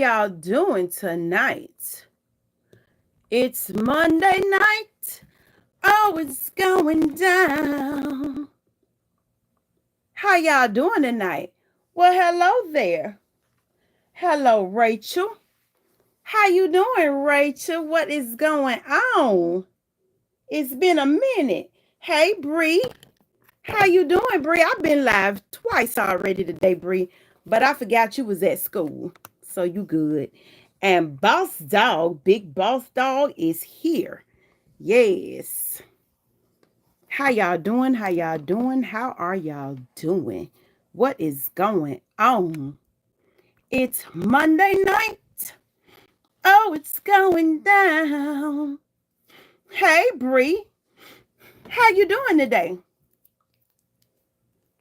y'all doing tonight? It's Monday night. Oh, it's going down. How y'all doing tonight? Well, hello there. Hello, Rachel. How you doing, Rachel? What is going on? It's been a minute. Hey, Bree. How you doing, Bree? I've been live twice already today, Bree, but I forgot you was at school, so you good. And Boss Dog, Big Boss Dog is here. Yes. How y'all doing? How y'all doing? How are y'all doing? What is going on? It's Monday night. Oh, it's going down. Hey, Bree. How you doing today?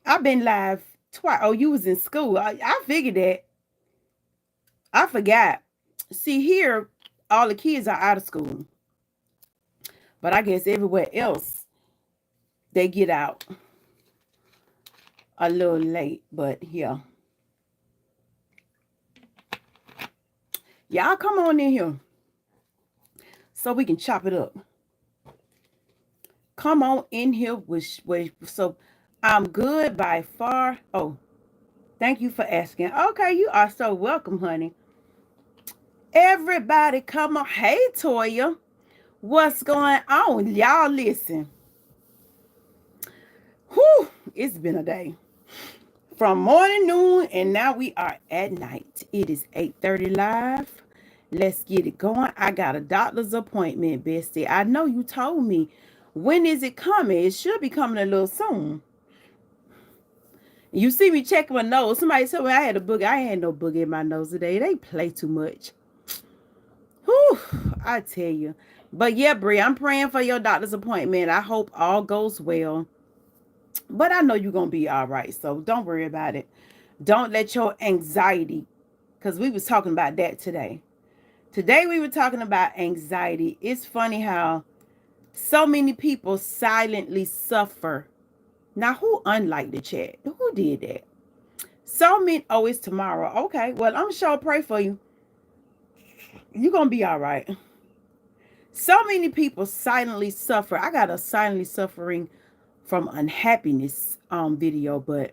I've been live twice. Oh, you was in school. I figured that. I forgot. See, here, all the kids are out of school. But I guess everywhere else, they get out a little late. But yeah. Y'all come on in here so we can chop it up. Come on in here. So I'm good by far. Oh, thank you for asking. Okay, you are so welcome, honey. Everybody come on. Hey, Toya. What's going on? Y'all listen. Whew, it's been a day. From morning, noon, and now we are at night. It is 8:30 live. Let's get it going. I got a doctor's appointment, Bestie. I know you told me. When is it coming? It should be coming a little soon. You see me checking my nose. Somebody told me I had a booger. I had no booger in my nose today. They play too much. Whew, I tell you. But yeah, Brie, I'm praying for your doctor's appointment. I hope all goes well. But I know you're going to be all right. So don't worry about it. Don't let your anxiety, because we was talking about that today. Today we were talking about anxiety. It's funny how so many people silently suffer. Now, who unliked the chat? Who did that? So many. Oh, it's tomorrow. Okay. Well, I'm sure pray for you. You're going to be all right. So many people silently suffer. I got a silently suffering from unhappiness video, but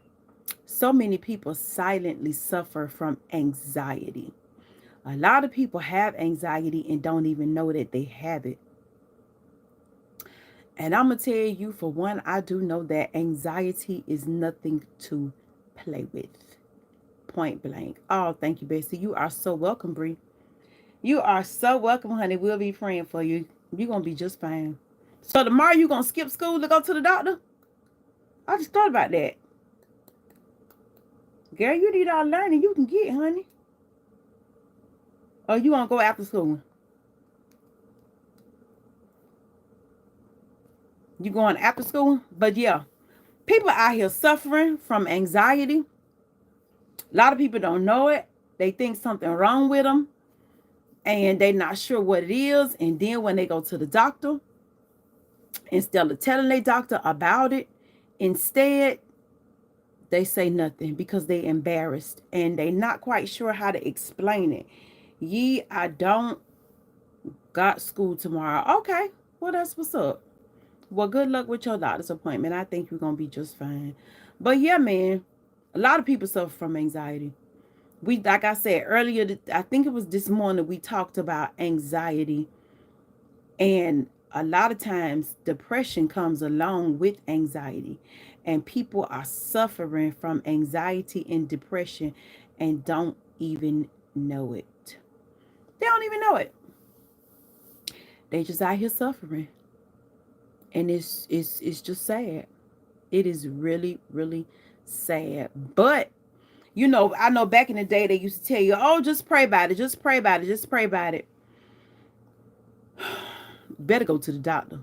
so many people silently suffer from anxiety. A lot of people have anxiety and don't even know that they have it. And I'm going to tell you, for one, I do know that anxiety is nothing to play with. Point blank. Oh, thank you, Bessie. You are so welcome, Bree. You are so welcome, honey. We'll be praying for you. You're going to be just fine. So tomorrow you going to skip school to go to the doctor? I just thought about that. Girl, you need all learning you can get, honey. Or you want to go after school? You going after school? But yeah, people out here suffering from anxiety. A lot of people don't know it. They think something wrong with them. And they're not sure what it is. And then when they go to the doctor, instead of telling their doctor about it, instead, they say nothing because they're embarrassed. And they're not quite sure how to explain it. I don't got school tomorrow. Okay, well, that's what's up. Well, good luck with your doctor's appointment. I think you're going to be just fine. But yeah, man, a lot of people suffer from anxiety. Like I said earlier, I think it was this morning, we talked about anxiety. And a lot of times depression comes along with anxiety. And people are suffering from anxiety and depression and don't even know it. They don't even know it. They just out here suffering. And it's just sad. It is really, really sad. But, you know, I know back in the day they used to tell you, oh, just pray about it. Just pray about it. Just pray about it. Better go to the doctor.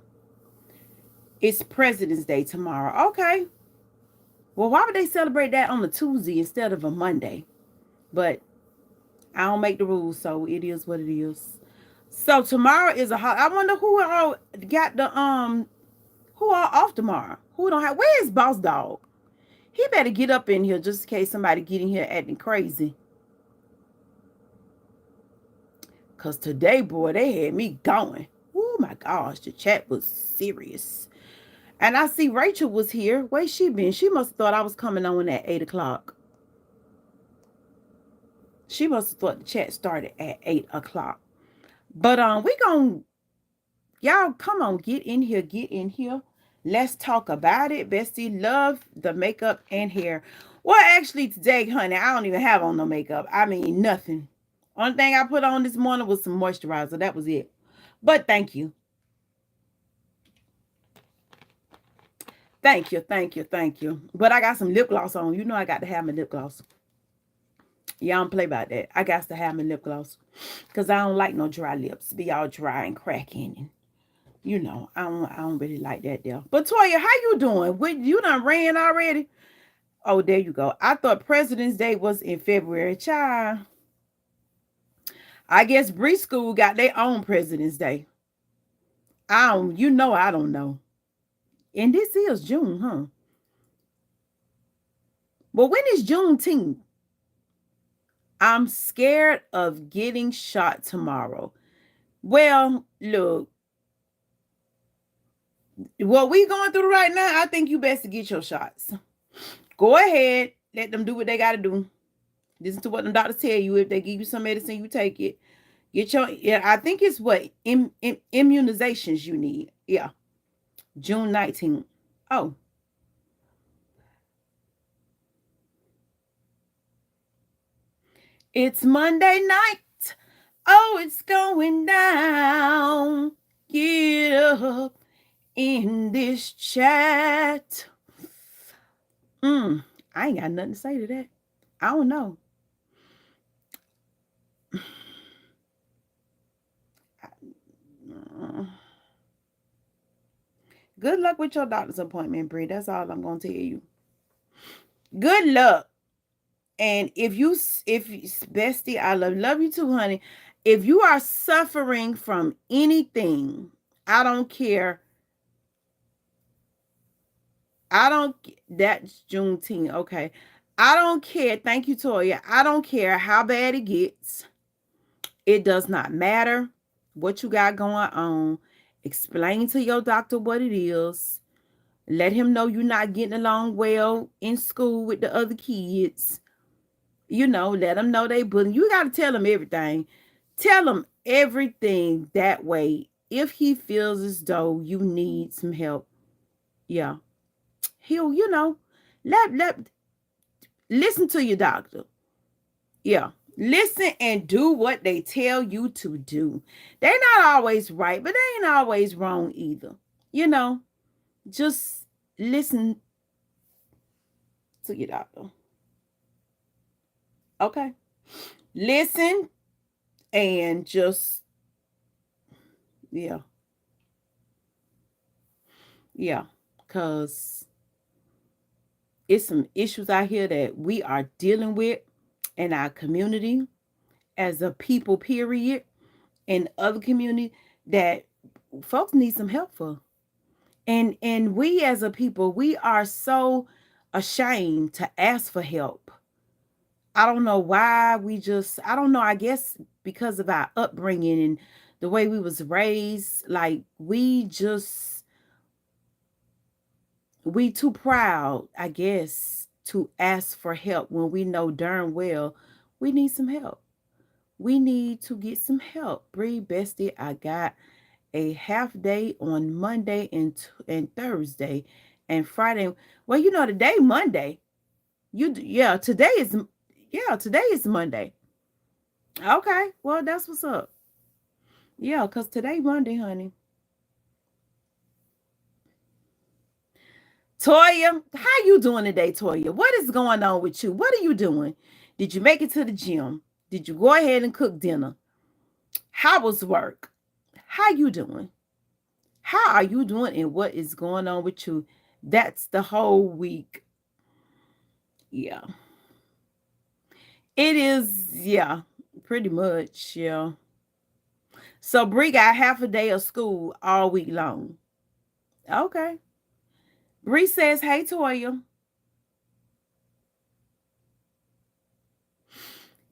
It's President's Day tomorrow. Okay. Well, why would they celebrate that on a Tuesday instead of a Monday? But I don't make the rules, so it is what it is. So tomorrow is a holiday. I wonder who all got the who are off tomorrow? Who don't have? Where is Boss Dog? He better get up in here just in case somebody get in here acting crazy. Because today, boy, they had me going. Oh, my gosh. The chat was serious. And I see Rachel was here. Where's she been? She must have thought I was coming on at 8 o'clock. She must have thought the chat started at 8 o'clock. But we gonna, y'all come on, get in here, get in here. Let's talk about it. Bestie love the makeup and hair. Well, actually today, honey, I don't even have on no makeup. I mean, nothing. Only thing I put on this morning was some moisturizer. That was it. But thank you. Thank you, thank you, thank you. But I got some lip gloss on. You know I got to have my lip gloss. Y'all don't play about that. I got to have my lip gloss. Because I don't like no dry lips. Be all dry and cracking. And, you know, I don't really like that there. But Toya, how you doing? You done ran already? Oh, there you go. I thought President's Day was in February. Child. I guess Bree School got their own President's Day. I don't know. And this is June, huh? But when is Juneteenth? I'm scared of getting shot tomorrow. Well, look, what we going through right now, I think you best to get your shots. Go ahead. Let them do what they got to do. Listen to what the doctors tell you. If they give you some medicine, you take it. I think it's what? Immunizations you need. Yeah. June 19th. Oh. It's Monday night. Oh, it's going down. Get up in this chat. I ain't got nothing to say to that. I don't know. Good luck with your doctor's appointment, Brie. That's all I'm going to tell you. Good luck. And if bestie, I love you too, honey. If you are suffering from anything, I don't care. That's Juneteenth. Okay. I don't care. Thank you, Toya. I don't care how bad it gets. It does not matter what you got going on. Explain to your doctor what it is. Let him know you're not getting along well in school with the other kids. You know, let them know they bullying. You got to tell them everything. Tell him everything that way. If he feels as though you need some help, yeah, he'll, listen to your doctor. Yeah, listen and do what they tell you to do. They're not always right, but they ain't always wrong either. Just listen to your doctor. Okay, listen and just, yeah, because it's some issues out here that we are dealing with in our community as a people, period, and other community that folks need some help for. And we as a people, we are so ashamed to ask for help. I don't know why I don't know, I guess because of our upbringing and the way we was raised, like we too proud, I guess, to ask for help when we know darn well we need some help. We need to get some help. Bree, bestie, I got a half day on Monday and Thursday and Friday. Well, today Monday. Today is Monday. Okay, well, that's what's up. Yeah, because today Monday, honey. Toya, how you doing today, Toya? What is going on with you? What are you doing? Did you make it to the gym? Did you go ahead and cook dinner? How was work? How you doing? How are you doing and what is going on with you? That's the whole week. Yeah. It is, yeah, pretty much, yeah. So Bree got half a day of school all week long. Okay. Bree says, hey, Toya.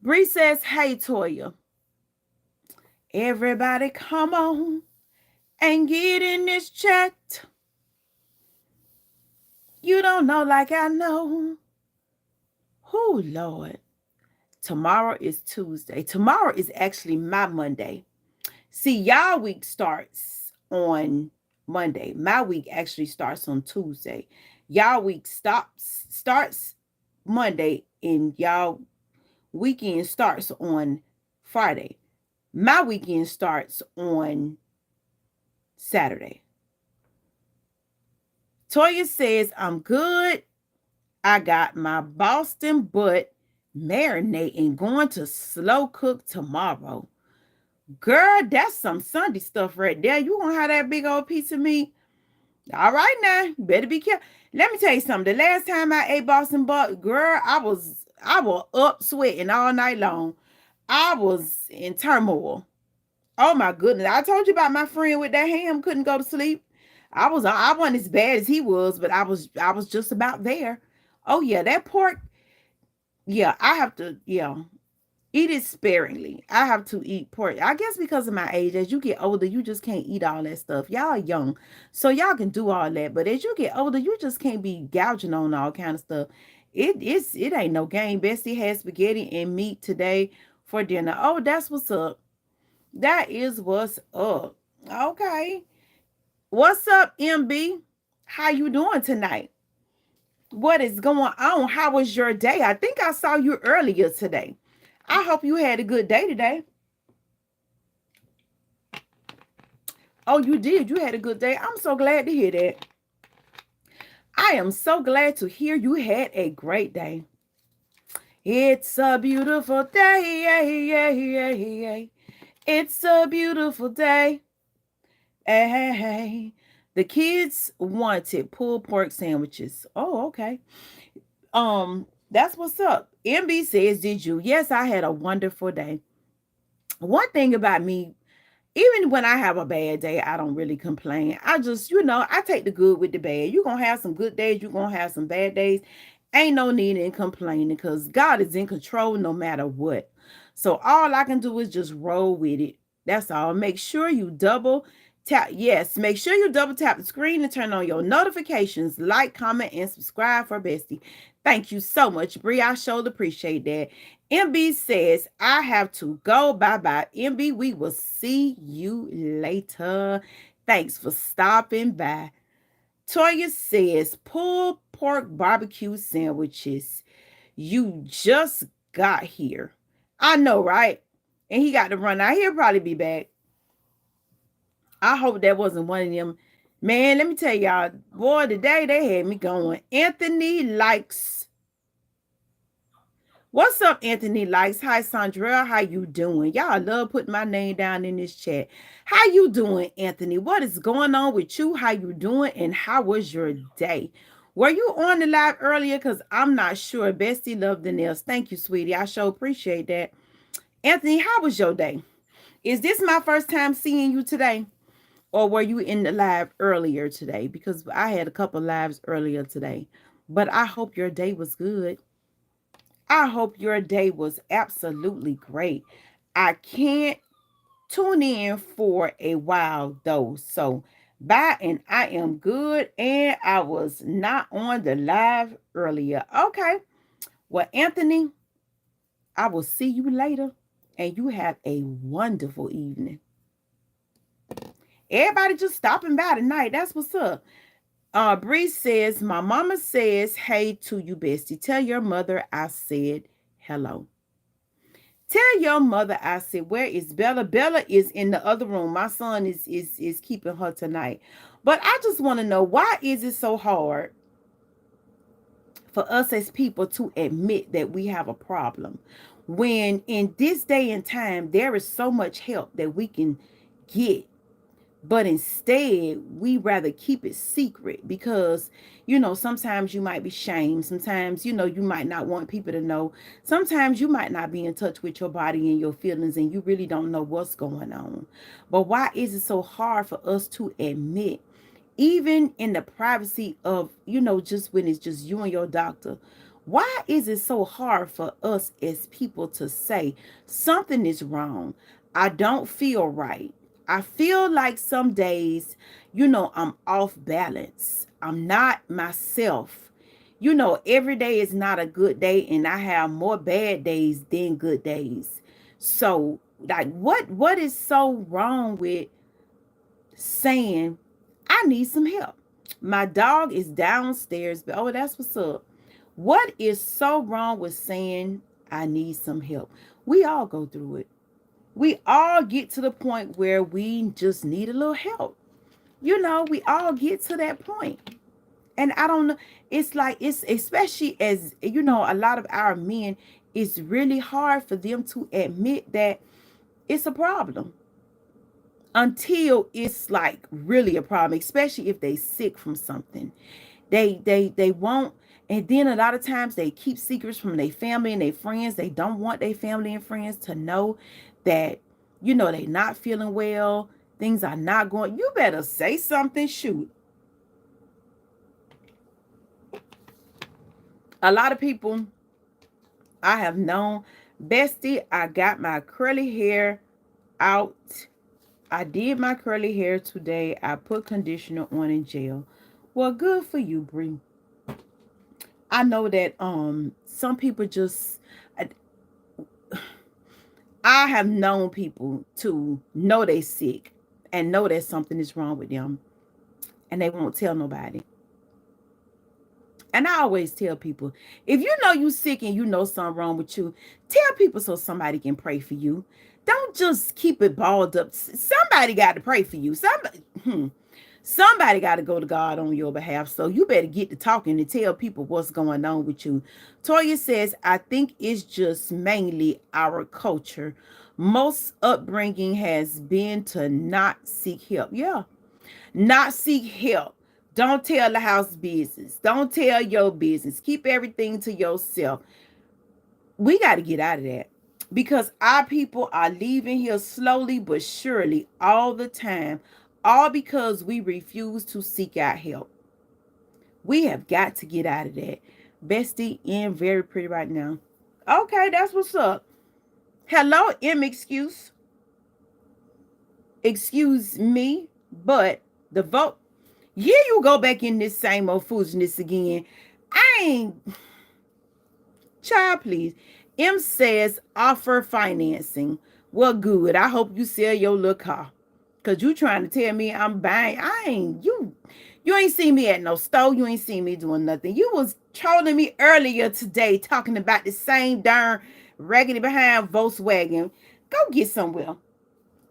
Bree says, hey, Toya. Everybody come on and get in this chat. You don't know like I know. Oh, Lord. Tomorrow is Tuesday. Tomorrow is actually my Monday. See, y'all week starts on Monday. My week actually starts on Tuesday. Y'all week starts Monday, and y'all weekend starts on Friday. My weekend starts on Saturday. Toya says, I'm good. I got my Boston butt marinating, going to slow cook tomorrow. Girl, that's some Sunday stuff right there. You gonna have that big old piece of meat? All right now, better be careful. Let me tell you something. The last time I ate Boston butt, girl, I was up sweating all night long. I was in turmoil. Oh my goodness. I told you about my friend with that ham couldn't go to sleep. I wasn't as bad as he was, but I was just about there. Oh yeah, that pork, yeah, I have to, yeah. Eat it sparingly. I have to eat pork. I guess because of my age, as you get older, you just can't eat all that stuff. Y'all are young, so y'all can do all that. But as you get older, you just can't be gouging on all kind of stuff. It ain't no game. Bessie had spaghetti and meat today for dinner. Oh, that's what's up. That is what's up. Okay. What's up, MB? How you doing tonight? What is going on? How was your day? I think I saw you earlier today. I hope you had a good day today. Oh, you did. You had a good day. I'm so glad to hear that. I am so glad to hear you had a great day. It's a beautiful day. It's a beautiful day. Hey, the kids wanted pulled pork sandwiches. Oh, okay. That's what's up. MB says, did you? Yes, I had a wonderful day. One thing about me, even when I have a bad day, I don't really complain. I just, I take the good with the bad. You're going to have some good days. You're going to have some bad days. Ain't no need in complaining because God is in control no matter what. So all I can do is just roll with it. That's all. Make sure you double tap. Yes, make sure you double tap the screen and turn on your notifications. Like, comment, and subscribe for Bestie. Thank you so much, Bree. I sure appreciate that. MB says, I have to go. Bye-bye. MB, we will see you later. Thanks for stopping by. Toya says, pulled pork barbecue sandwiches. You just got here. I know, right? And he got to run out. He'll probably be back. I hope that wasn't one of them. Man, let me tell y'all, boy, today they had me going. Anthony likes. What's up, Anthony likes? Hi, Sandra. How you doing? Y'all love putting my name down in this chat. How you doing, Anthony? What is going on with you? How you doing? And how was your day? Were you on the live earlier? Because I'm not sure. Bestie loved the nails. Thank you, sweetie. I sure appreciate that. Anthony, how was your day? Is this my first time seeing you today? Or were you in the live earlier today? Because I had a couple lives earlier today. But I hope your day was good. I hope your day was absolutely great. I can't tune in for a while though. So bye, and I am good. And I was not on the live earlier. Okay. Well, Anthony, I will see you later. And you have a wonderful evening. Everybody just stopping by tonight. That's what's up. Bree says, my mama says, hey to you, Bestie. Tell your mother I said hello. Tell your mother I said, where is Bella? Bella is in the other room. My son is keeping her tonight. But I just want to know, why is it so hard for us as people to admit that we have a problem when in this day and time there is so much help that we can get? But instead, we rather keep it secret because, sometimes you might be shamed. Sometimes, you might not want people to know. Sometimes you might not be in touch with your body and your feelings and you really don't know what's going on. But why is it so hard for us to admit, even in the privacy of, just when it's just you and your doctor, Why is it so hard for us as people to say something is wrong? I don't feel right. I feel like some days, I'm off balance. I'm not myself. Every day is not a good day, and I have more bad days than good days. So, like, what is so wrong with saying I need some help? My dog is downstairs, but oh, that's what's up. What is so wrong with saying I need some help? We all go through it. We all get to the point where we just need a little help. We all get to that point. And I don't know, it's like, it's especially as a lot of our men, it's really hard for them to admit that it's a problem until it's like really a problem, especially if they sick from something. They won't. And then a lot of times they keep secrets from their family and their friends. They don't want their family and friends to know that they not feeling well, things are not going. You better say something. Shoot, a lot of people I have known, bestie, I got my curly hair out. I did my curly hair today. I put conditioner on in gel. Well, good for you, Bree. I know that some people just I have known people to know they sick and know that something is wrong with them, and they won't tell nobody. And I always tell people, if you know you sick and you know something wrong with you, tell people so somebody can pray for you. Don't just keep it balled up. Somebody got to pray for you. Somebody got to go to God on your behalf. So you better get to talking and tell people what's going on with you. Toya says, I think it's just mainly our culture. Most upbringing has been to not seek help. Yeah, not seek help. Don't tell the house business. Don't tell your business. Keep everything to yourself. We got to get out of that, because our people are leaving here slowly but surely all the time, all because we refuse to seek out help. We have got to get out of that. Bestie in very pretty right now. Okay, that's what's up. Hello, excuse. Excuse me, but the vote. Here you go back in this same old foolishness again. I ain't. Child, please. M says offer financing. Well, good. I hope you sell your little car. Cause you trying to tell me I'm buying. I ain't you. You ain't seen me at no store. You ain't seen me doing nothing. You was trolling me earlier today talking about the same darn raggedy behind Volkswagen. Go get somewhere.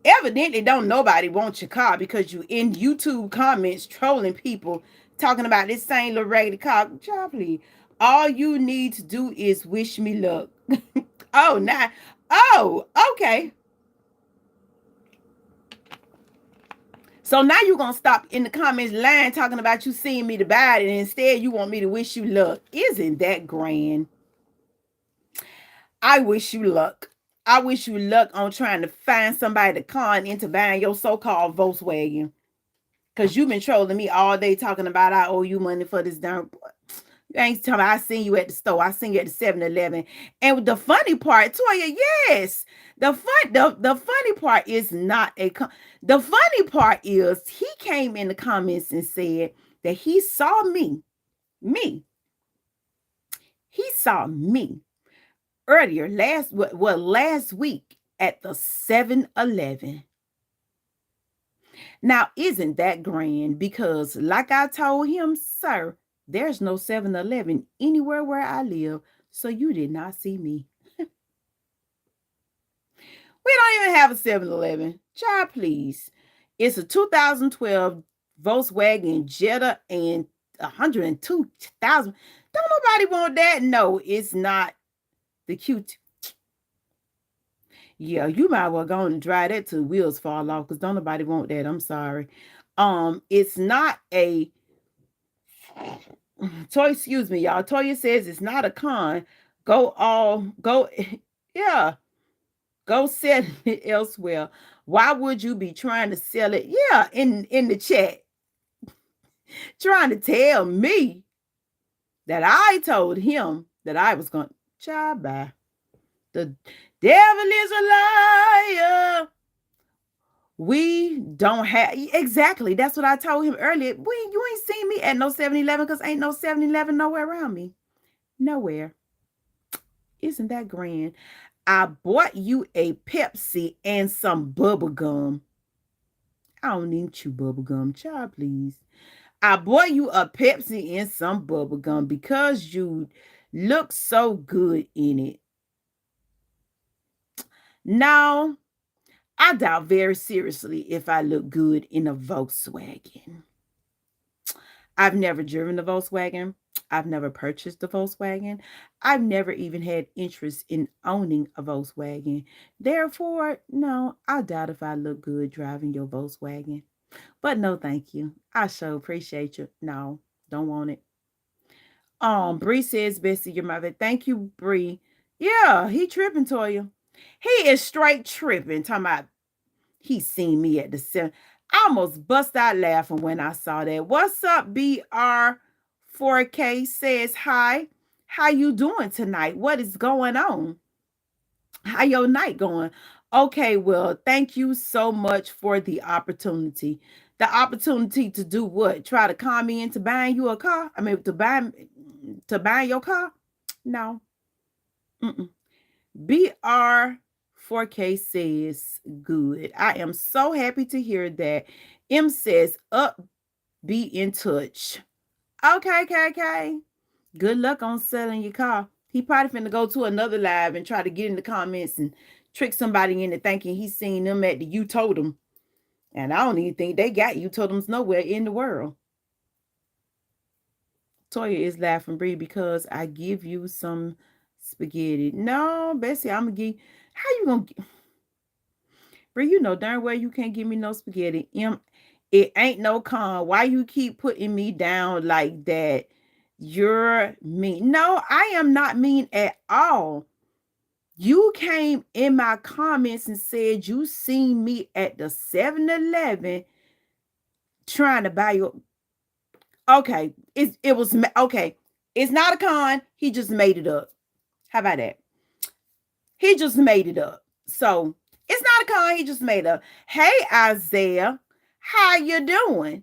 Evidently don't nobody want your car because you in YouTube comments trolling people talking about this same little raggedy car. Child, please. All you need to do is wish me luck. Oh, now. Oh, okay. So now you're going to stop in the comments line talking about you seeing me to buy it, and instead you want me to wish you luck. Isn't that grand? I wish you luck. I wish you luck on trying to find somebody to con into buying your so-called Volkswagen. Because you've been trolling me all day talking about I owe you money for this darn. You ain't talking about I seen you at the store. I seen you at the 7-Eleven. And the funny part, Toya, yes. The funny part is not the funny part is he came in the comments and said that he saw me. He saw me earlier last week at the 7-Eleven. Now, isn't that grand? Because like I told him, sir, there's no 7-Eleven anywhere where I live, so you did not see me. We don't even have a 7-Eleven. Child, please. It's a 2012 Volkswagen Jetta and 102,000. Don't nobody want that? No, it's not the cute. Yeah, you might well go and drive that till wheels fall off, because don't nobody want that. I'm sorry. It's not a Toy, excuse me, y'all. Toya says it's not a con. Yeah, go sell it elsewhere. Why would you be trying to sell it? Yeah, in the chat, trying to tell me that I told him that I was going to, child, bye. The devil is a liar. We don't have, exactly. That's what I told him earlier. You ain't seen me at no 7-Eleven because ain't no 7-Eleven nowhere around me. Nowhere. Isn't that grand? I bought you a Pepsi and some bubble gum. I don't need chew bubble gum, child, please. I bought you a Pepsi and some bubble gum because you look so good in it. Now, I doubt very seriously if I look good in a Volkswagen. I've never driven a Volkswagen. I've never purchased a Volkswagen. I've never even had interest in owning a Volkswagen. Therefore, no, I doubt if I look good driving your Volkswagen. But no, thank you. I sure appreciate you. No, don't want it. Bree says, Bessie, your mother. Thank you, Bree. Yeah, he tripping, Toya. He is straight tripping. Talking about he seen me at the center. I almost bust out laughing when I saw that. What's up, BR4K says hi. How you doing tonight? What is going on? How your night going? Okay, well, thank you so much for the opportunity. The opportunity to do what? Try to con me into buying you a car? I mean, to buy your car? No. BR4K says good. I am so happy to hear that. M says up, be in touch. Okay, KK. Good luck on selling your car. He probably finna go to another live and try to get in the comments and trick somebody into thinking he's seen them at the You Told Them. And I don't even think they got You Told Them's nowhere in the world. Toya is laughing, Bree, because I give you some spaghetti. No, Bessie, I'm gonna give. How you gonna get? Bree, you know darn well you can't give me no spaghetti. It ain't no con. Why you keep putting me down like that? You're mean. No, I am not mean at all. You came in my comments and said you seen me at the 7-Eleven trying to buy your. Okay, it was okay. It's not a con. He just made it up. How about that? He just made it up. So it's not a con. He just made it up. Hey, Isaiah, how you doing?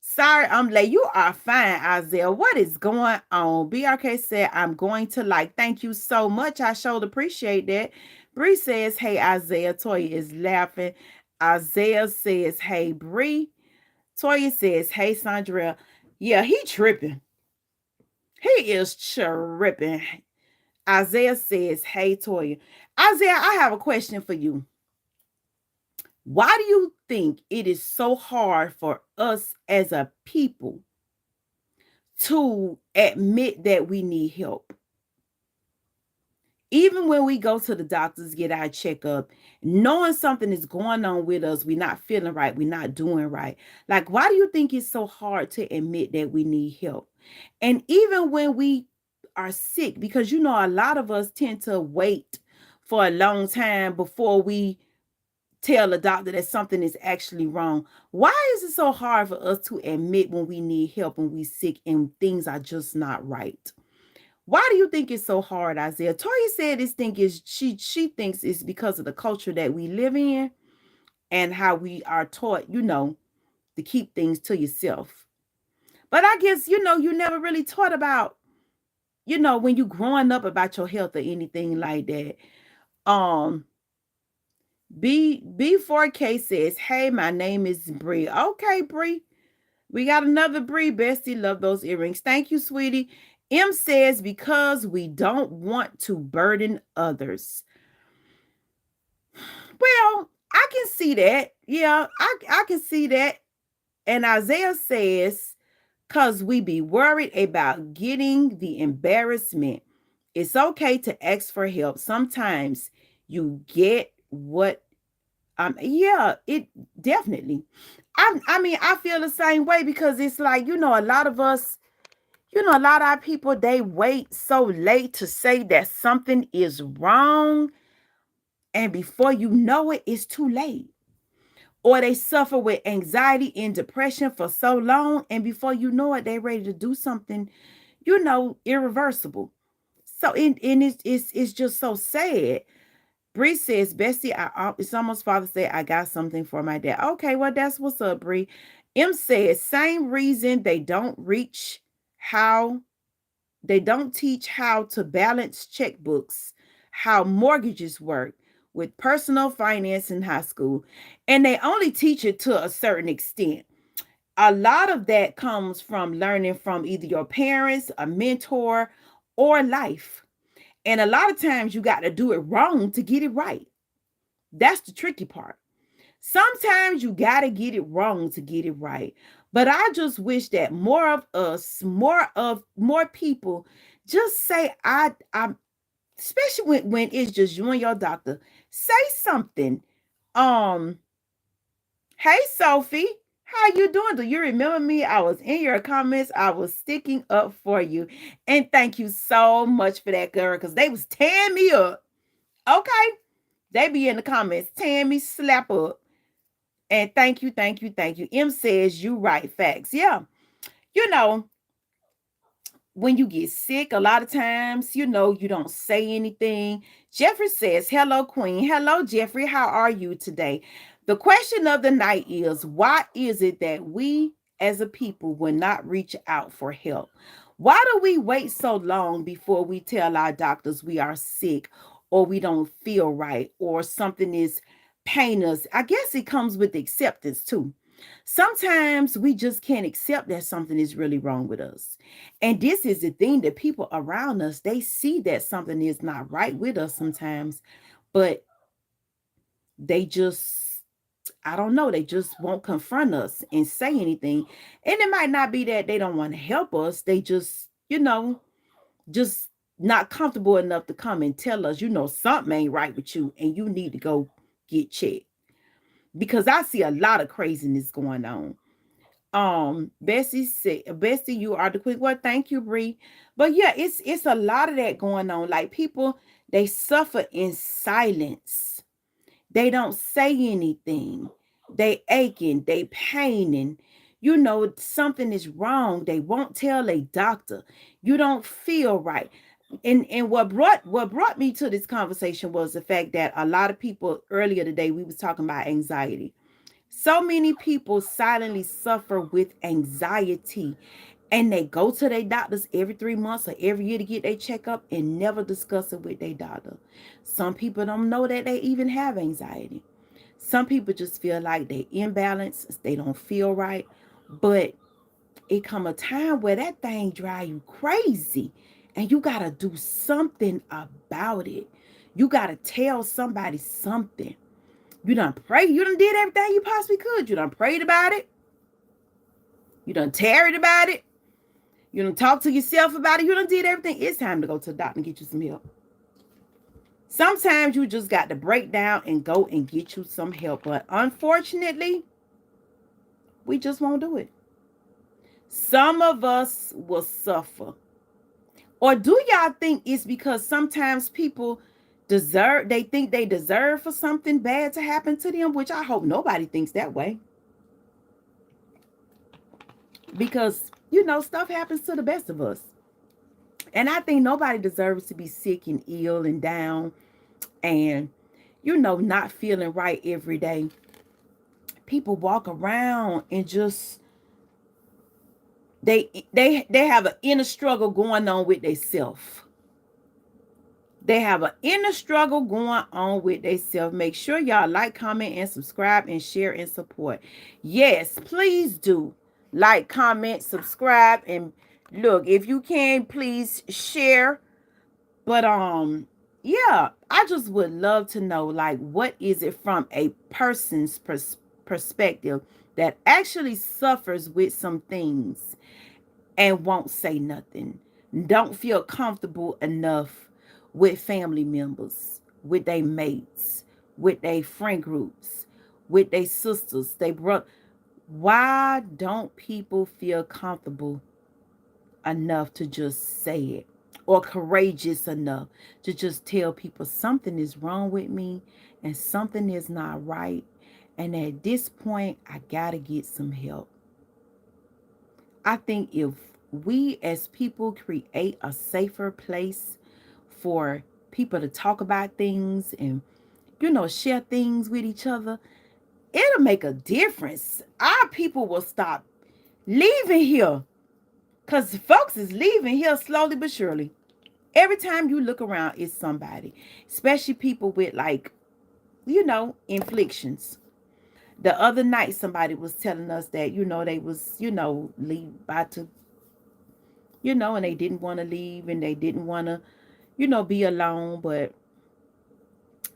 Sorry, I'm late. You are fine, Isaiah. What is going on? BRK said, I'm going to like. Thank you so much. I sure appreciate that. Bree says, hey, Isaiah. Toya is laughing. Isaiah says, hey, Bree. Toya says, hey, Sandra. Yeah, he tripping. He is tripping. Isaiah says, hey, Toya. Isaiah, I have a question for you. Why do you think it is so hard for us as a people to admit that we need help? Even when we go to the doctors, get our checkup, knowing something is going on with us, we're not feeling right, we're not doing right. Like, why do you think it's so hard to admit that we need help? And even when we are sick, because you know, a lot of us tend to wait for a long time before we tell a doctor that something is actually wrong. Why is it so hard for us to admit when we need help, when we're sick and things are just not right? Why do you think it's so hard, Isaiah? Toya said this thing is she thinks it's because of the culture that we live in and how we are taught, you know, to keep things to yourself. But I guess, you know, you never really taught about, you know, when you growing up about your health or anything like that. B4K says, hey, my name is Bree. Okay, Bree. We got another Bree. Bestie, love those earrings. Thank you, sweetie. M says, because we don't want to burden others. Well, I can see that. Yeah, I can see that. And Isaiah says, because we be worried about getting the embarrassment. It's okay to ask for help. Sometimes you get what yeah, it definitely. I mean, I feel the same way because it's like, you know, a lot of us, you know, a lot of our people, they wait so late to say that something is wrong. And before you know it, it's too late. Or they suffer with anxiety and depression for so long. And before you know it, they're ready to do something, you know, irreversible. So and it's just so sad. Bree says, Bessie, it's almost Father's Day. I got something for my dad. Okay, well, that's what's up, Bree. M says, same reason how they don't teach how to balance checkbooks, how mortgages work with personal finance in high school. And they only teach it to a certain extent. A lot of that comes from learning from either your parents, a mentor, or life. And a lot of times you got to do it wrong to get it right. That's the tricky part. Sometimes you got to get it wrong to get it right. But I just wish that more of us, more people just say I'm especially when it's just you and your doctor. Say something. Um Hey Sophie, how you doing? Do you remember me? I was in your comments. I was sticking up for you. And thank you so much for that, girl, because they was tearing me up. Okay. They be in the comments tearing me slap up. And thank you, thank you, thank you. M says you right facts. Yeah. You know, when you get sick, a lot of times, you don't say anything. Jeffrey says, hello, Queen. Hello, Jeffrey. How are you today? The question of the night is, why is it that we as a people will not reach out for help? Why do we wait so long before we tell our doctors we are sick or we don't feel right or something is paining us? I guess it comes with acceptance too. Sometimes we just can't accept that something is really wrong with us. And this is the thing that people around us, they see that something is not right with us sometimes, but they just, I don't know, they just won't confront us and say anything. And it might not be that they don't want to help us. They just, just not comfortable enough to come and tell us, something ain't right with you and you need to go get checked. Because I see a lot of craziness going on. Bessie said, Bessie, you are the quick one. Thank you, Bree. But yeah, it's a lot of that going on. Like people, they suffer in silence. They don't say anything. They aching, they paining. Something is wrong. They won't tell a doctor. You don't feel right. And what brought me to this conversation was the fact that a lot of people earlier today we was talking about anxiety. So many people silently suffer with anxiety and they go to their doctors every 3 months or every year to get their checkup and never discuss it with their doctor. Some people don't know that they even have anxiety. Some people just feel like they're imbalanced, they don't feel right, but it come a time where that thing drive you crazy and you got to do something about it. You got to tell somebody something. You done prayed. You done did everything you possibly could. You done prayed about it. You done tarried about it. You done talked to yourself about it. You done did everything. It's time to go to the doctor and get you some help. Sometimes you just got to break down and go and get you some help. But unfortunately, we just won't do it. Some of us will suffer. Or do y'all think it's because sometimes people they think they deserve for something bad to happen to them, which I hope nobody thinks that way. Because, stuff happens to the best of us. And I think nobody deserves to be sick and ill and down and, not feeling right every day. People walk around and just, they have an inner struggle going on with themselves. They have an inner struggle going on with themselves. Make sure y'all like, comment, and subscribe and share and support. Yes, please do. Like, comment, subscribe, and look, if you can, please share. But yeah, I just would love to know, like, what is it from a person's perspective that actually suffers with some things and won't say nothing, don't feel comfortable enough with family members, with their mates, with their friend groups, with their sisters, they brother. Why don't people feel comfortable enough to just say it, or courageous enough to just tell people something is wrong with me and something is not right, and at this point I gotta get some help? I think if we as people create a safer place for people to talk about things and, share things with each other, it'll make a difference. Our people will stop leaving here because folks is leaving here slowly but surely. Every time you look around, it's somebody, especially people with inflictions. The other night, somebody was telling us that, they was, leave about to, and they didn't want to leave and they didn't want to, be alone. But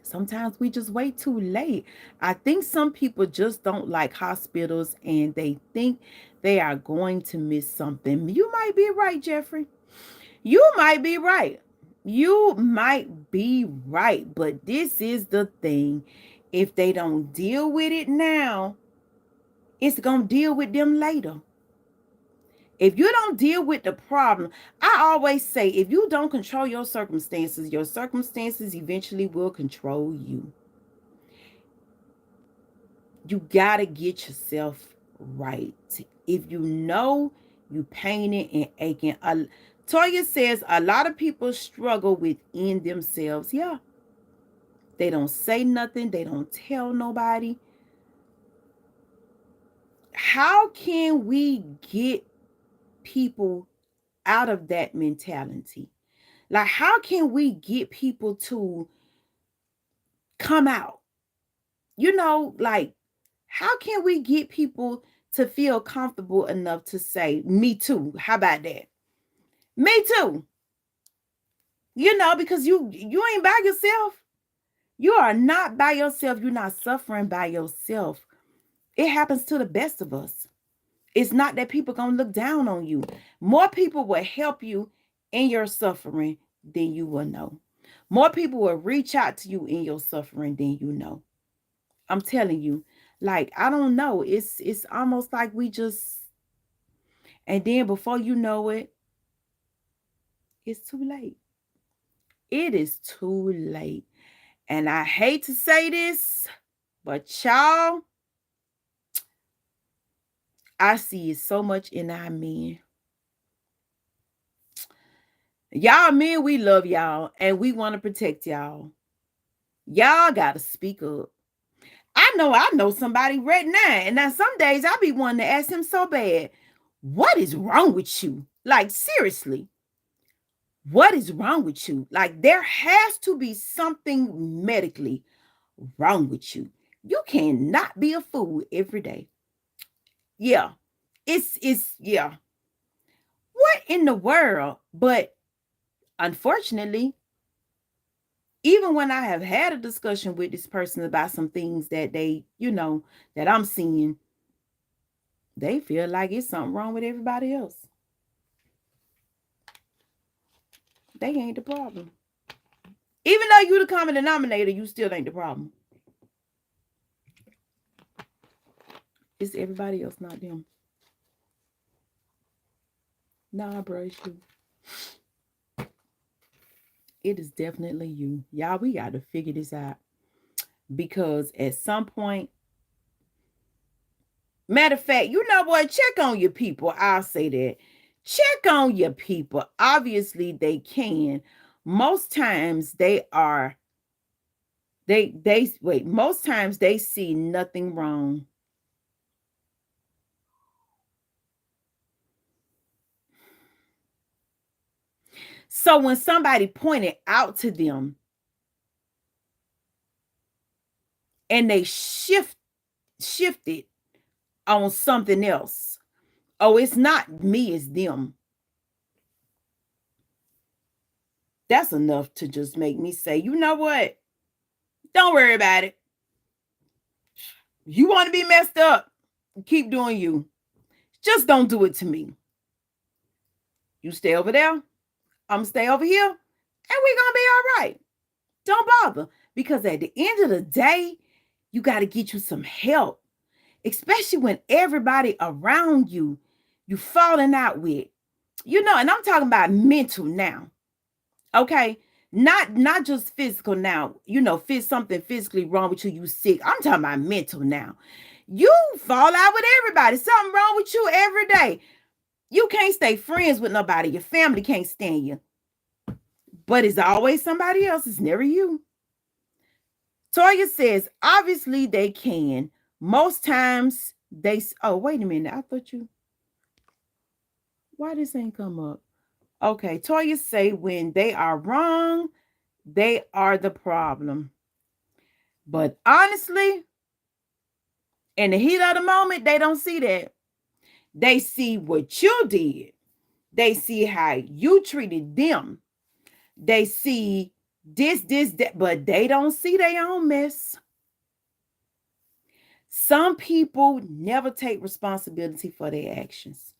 sometimes we just wait too late. I think some people just don't like hospitals and they think they are going to miss something. You might be right, Jeffrey. You might be right. You might be right. But this is the thing. If they don't deal with it now, it's going to deal with them later. If you don't deal with the problem, I always say, if you don't control your circumstances eventually will control you. You got to get yourself right. If you know you painted and aching. Toya says a lot of people struggle within themselves. Yeah. They don't say nothing. They don't tell nobody. How can we get people out of that mentality? Like, how can we get people to come out? Like, how can we get people to feel comfortable enough to say, me too? How about that? Me too. Because you ain't by yourself. You are not by yourself. You're not suffering by yourself. It happens to the best of us. It's not that people gonna look down on you. More people will help you in your suffering than you will know. More people will reach out to you in your suffering than you know. I'm telling you, like, I don't know. It's almost like we just, and then before you know it, it's too late. It is too late. And I hate to say this, but y'all, I see it so much in our men. Y'all men, we love y'all and we want to protect y'all. Y'all got to speak up. I know somebody right now. And now some days I be wanting to ask him so bad, what is wrong with you? Like, seriously, what is wrong with you? Like, there has to be something medically wrong with you. You cannot be a fool every day. Yeah. Yeah. What in the world? But unfortunately, even when I have had a discussion with this person about some things that they, that I'm seeing, they feel like it's something wrong with everybody else. They ain't the problem. Even though you the common denominator, you still ain't the problem. It's everybody else, not them. Nah, bro, it's you. It is definitely you. Y'all, we got to figure this out. Because at some point, matter of fact, you know what? Check on your people. I'll say that. Check on your people. Obviously, they can. Most times most times they see nothing wrong. So when somebody pointed out to them and they shifted on something else, oh, it's not me, it's them. That's enough to just make me say, you know what? Don't worry about it. You want to be messed up? Keep doing you. Just don't do it to me. You stay over there. I'm going to stay over here. And we're going to be all right. Don't bother. Because at the end of the day, you got to get you some help. Especially when everybody around you falling out with. And I'm talking about mental now. Okay? Not just physical now. Something physically wrong with you, you sick. I'm talking about mental now. You fall out with everybody. Something wrong with you every day. You can't stay friends with nobody. Your family can't stand you. but it's always somebody else. It's never you. Toya says, obviously they can. Most times they, oh, wait a minute. I thought you, why this ain't come up? Okay, Toya say when they are wrong, they are the problem. But honestly, in the heat of the moment, they don't see that. They see what you did. They see how you treated them. They see this, that, but they don't see their own mess. Some people never take responsibility for their actions.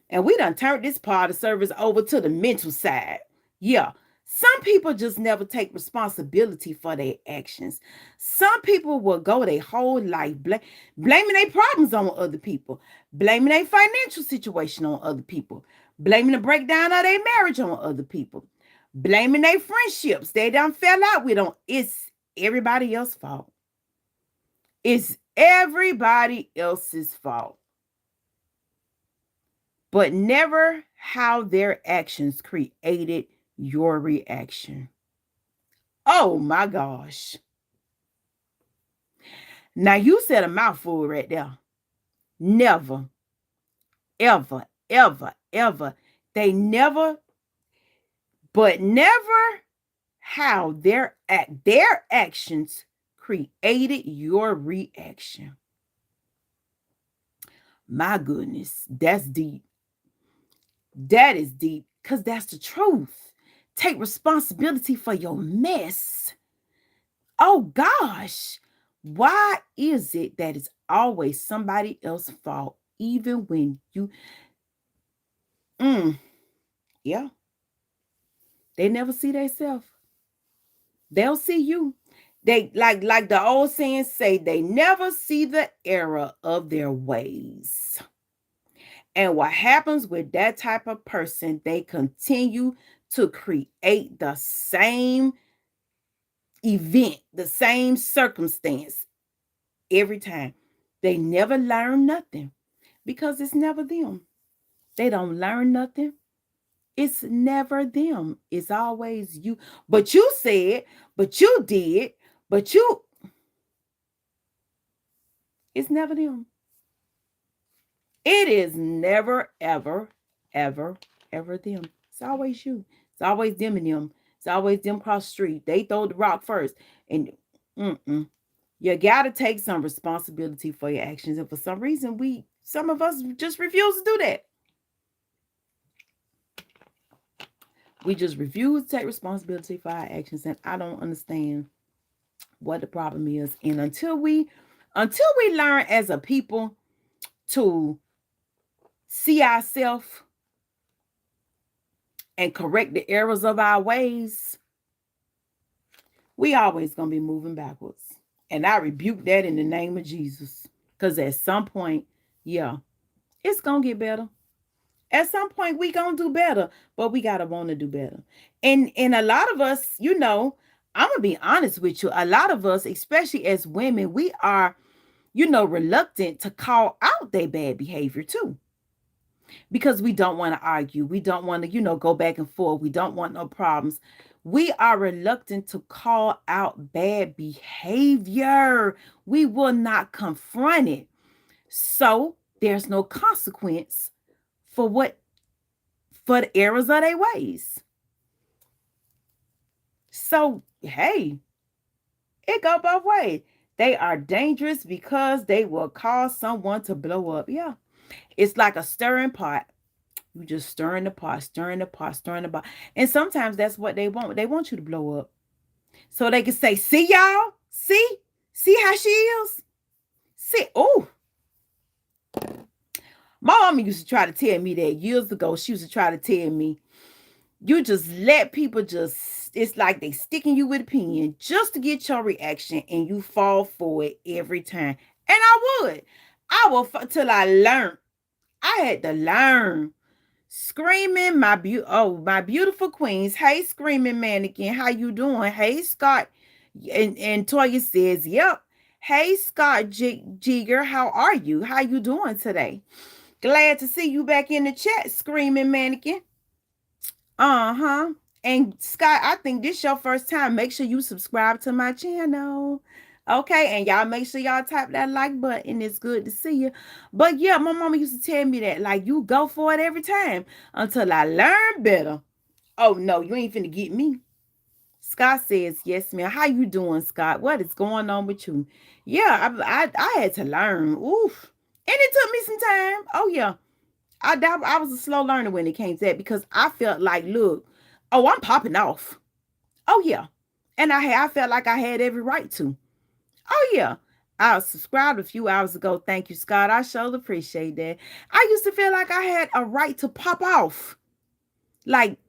And we done turned this part of service over to the mental side. Yeah. Some people just never take responsibility for their actions. Some people will go their whole life blaming their problems on other people, blaming their financial situation on other people, blaming the breakdown of their marriage on other people, blaming their friendships they done fell out with on. It's everybody else's fault. It's everybody else's fault. But never how their actions created your reaction. Oh my gosh. Now you said a mouthful right there. Never, ever, ever, ever. They never, but never how their actions created your reaction. My goodness, that's deep. That is deep because that's the truth. Take responsibility for your mess. Oh gosh, why is it that it's always somebody else's fault, even when you, yeah, they never see themselves. They'll see you. They like the old saying say, they never see the error of their ways. And what happens with that type of person, they continue to create the same event, the same circumstance every time. They never learn nothing because it's never them. They don't learn nothing. It's never them. It's always you. But you said, but you did, but you. It's never them. It is never, ever, ever, ever them. It's always you. It's always them and them. It's always them across the street. They throw the rock first. And you got to take some responsibility for your actions. And for some reason, some of us just refuse to do that. We just refuse to take responsibility for our actions. And I don't understand what the problem is. And until we learn as a people to see ourselves and correct the errors of our ways, we always going to be moving backwards. And I rebuke that in the name of Jesus. Because at some point, yeah, it's going to get better. At some point, we going to do better. But we got to want to do better. And a lot of us, I'm going to be honest with you. A lot of us, especially as women, we are, reluctant to call out their bad behavior too. Because we don't want to argue. We don't want to, go back and forth. We don't want no problems. We are reluctant to call out bad behavior. We will not confront it. So there's no consequence for the errors of their ways. So, hey, it go both ways. They are dangerous because they will cause someone to blow up. Yeah. It's like a stirring pot. You just stirring the pot, stirring the pot, stirring the pot. And sometimes that's what they want. They want you to blow up. So they can say, see y'all? See how she is? See, oh. My mama used to try to tell me that years ago. She used to try to tell me, you just let people it's like they sticking you with a pin just to get your reaction, and you fall for it every time. And I would till I learned. I had to learn. Screaming, my beautiful queens. Hey, Screaming Mannequin, how you doing? Hey, Scott. And Toya says, yep. Hey, Scott Jigger, how are you? How you doing today? Glad to see you back in the chat, Screaming Mannequin. And Scott, I think this your first time. Make sure you subscribe to my channel. Okay, and y'all make sure y'all tap that like button. It's good to see you. But yeah, my mama used to tell me that, like, you go for it every time until I learn better. Oh no, you ain't finna get me. Scott says, yes, ma'am. How you doing, Scott? What is going on with you? Yeah, I had to learn. Oof. And it took me some time. Oh yeah. I was a slow learner when it came to that because I felt like, look, oh, I'm popping off. Oh yeah. And I felt like I had every right to. Oh yeah. I subscribed a few hours ago. Thank you, Scott. I sure appreciate that. I used to feel like I had a right to pop off. Like,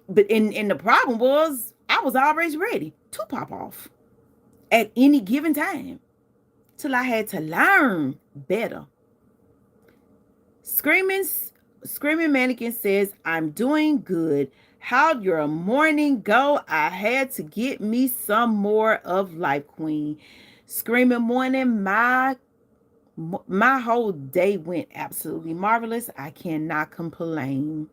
but in the problem was I was always ready to pop off at any given time till I had to learn better. Screaming, Screaming Mannequin says, I'm doing good. How'd your morning go? I had to get me some more of Life Queen. Screaming Morning, my whole day went absolutely marvelous. I cannot complain.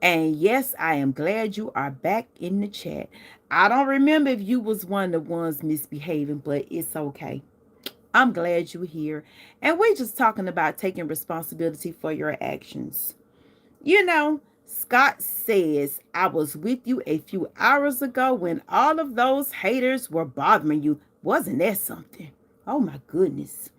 And yes, I am glad you are back in the chat. I don't remember if you was one of the ones misbehaving, but it's okay. I'm glad you're here. And we're just talking about taking responsibility for your actions. You know, Scott says, I was with you a few hours ago when all of those haters were bothering you. Wasn't that something? Oh my goodness.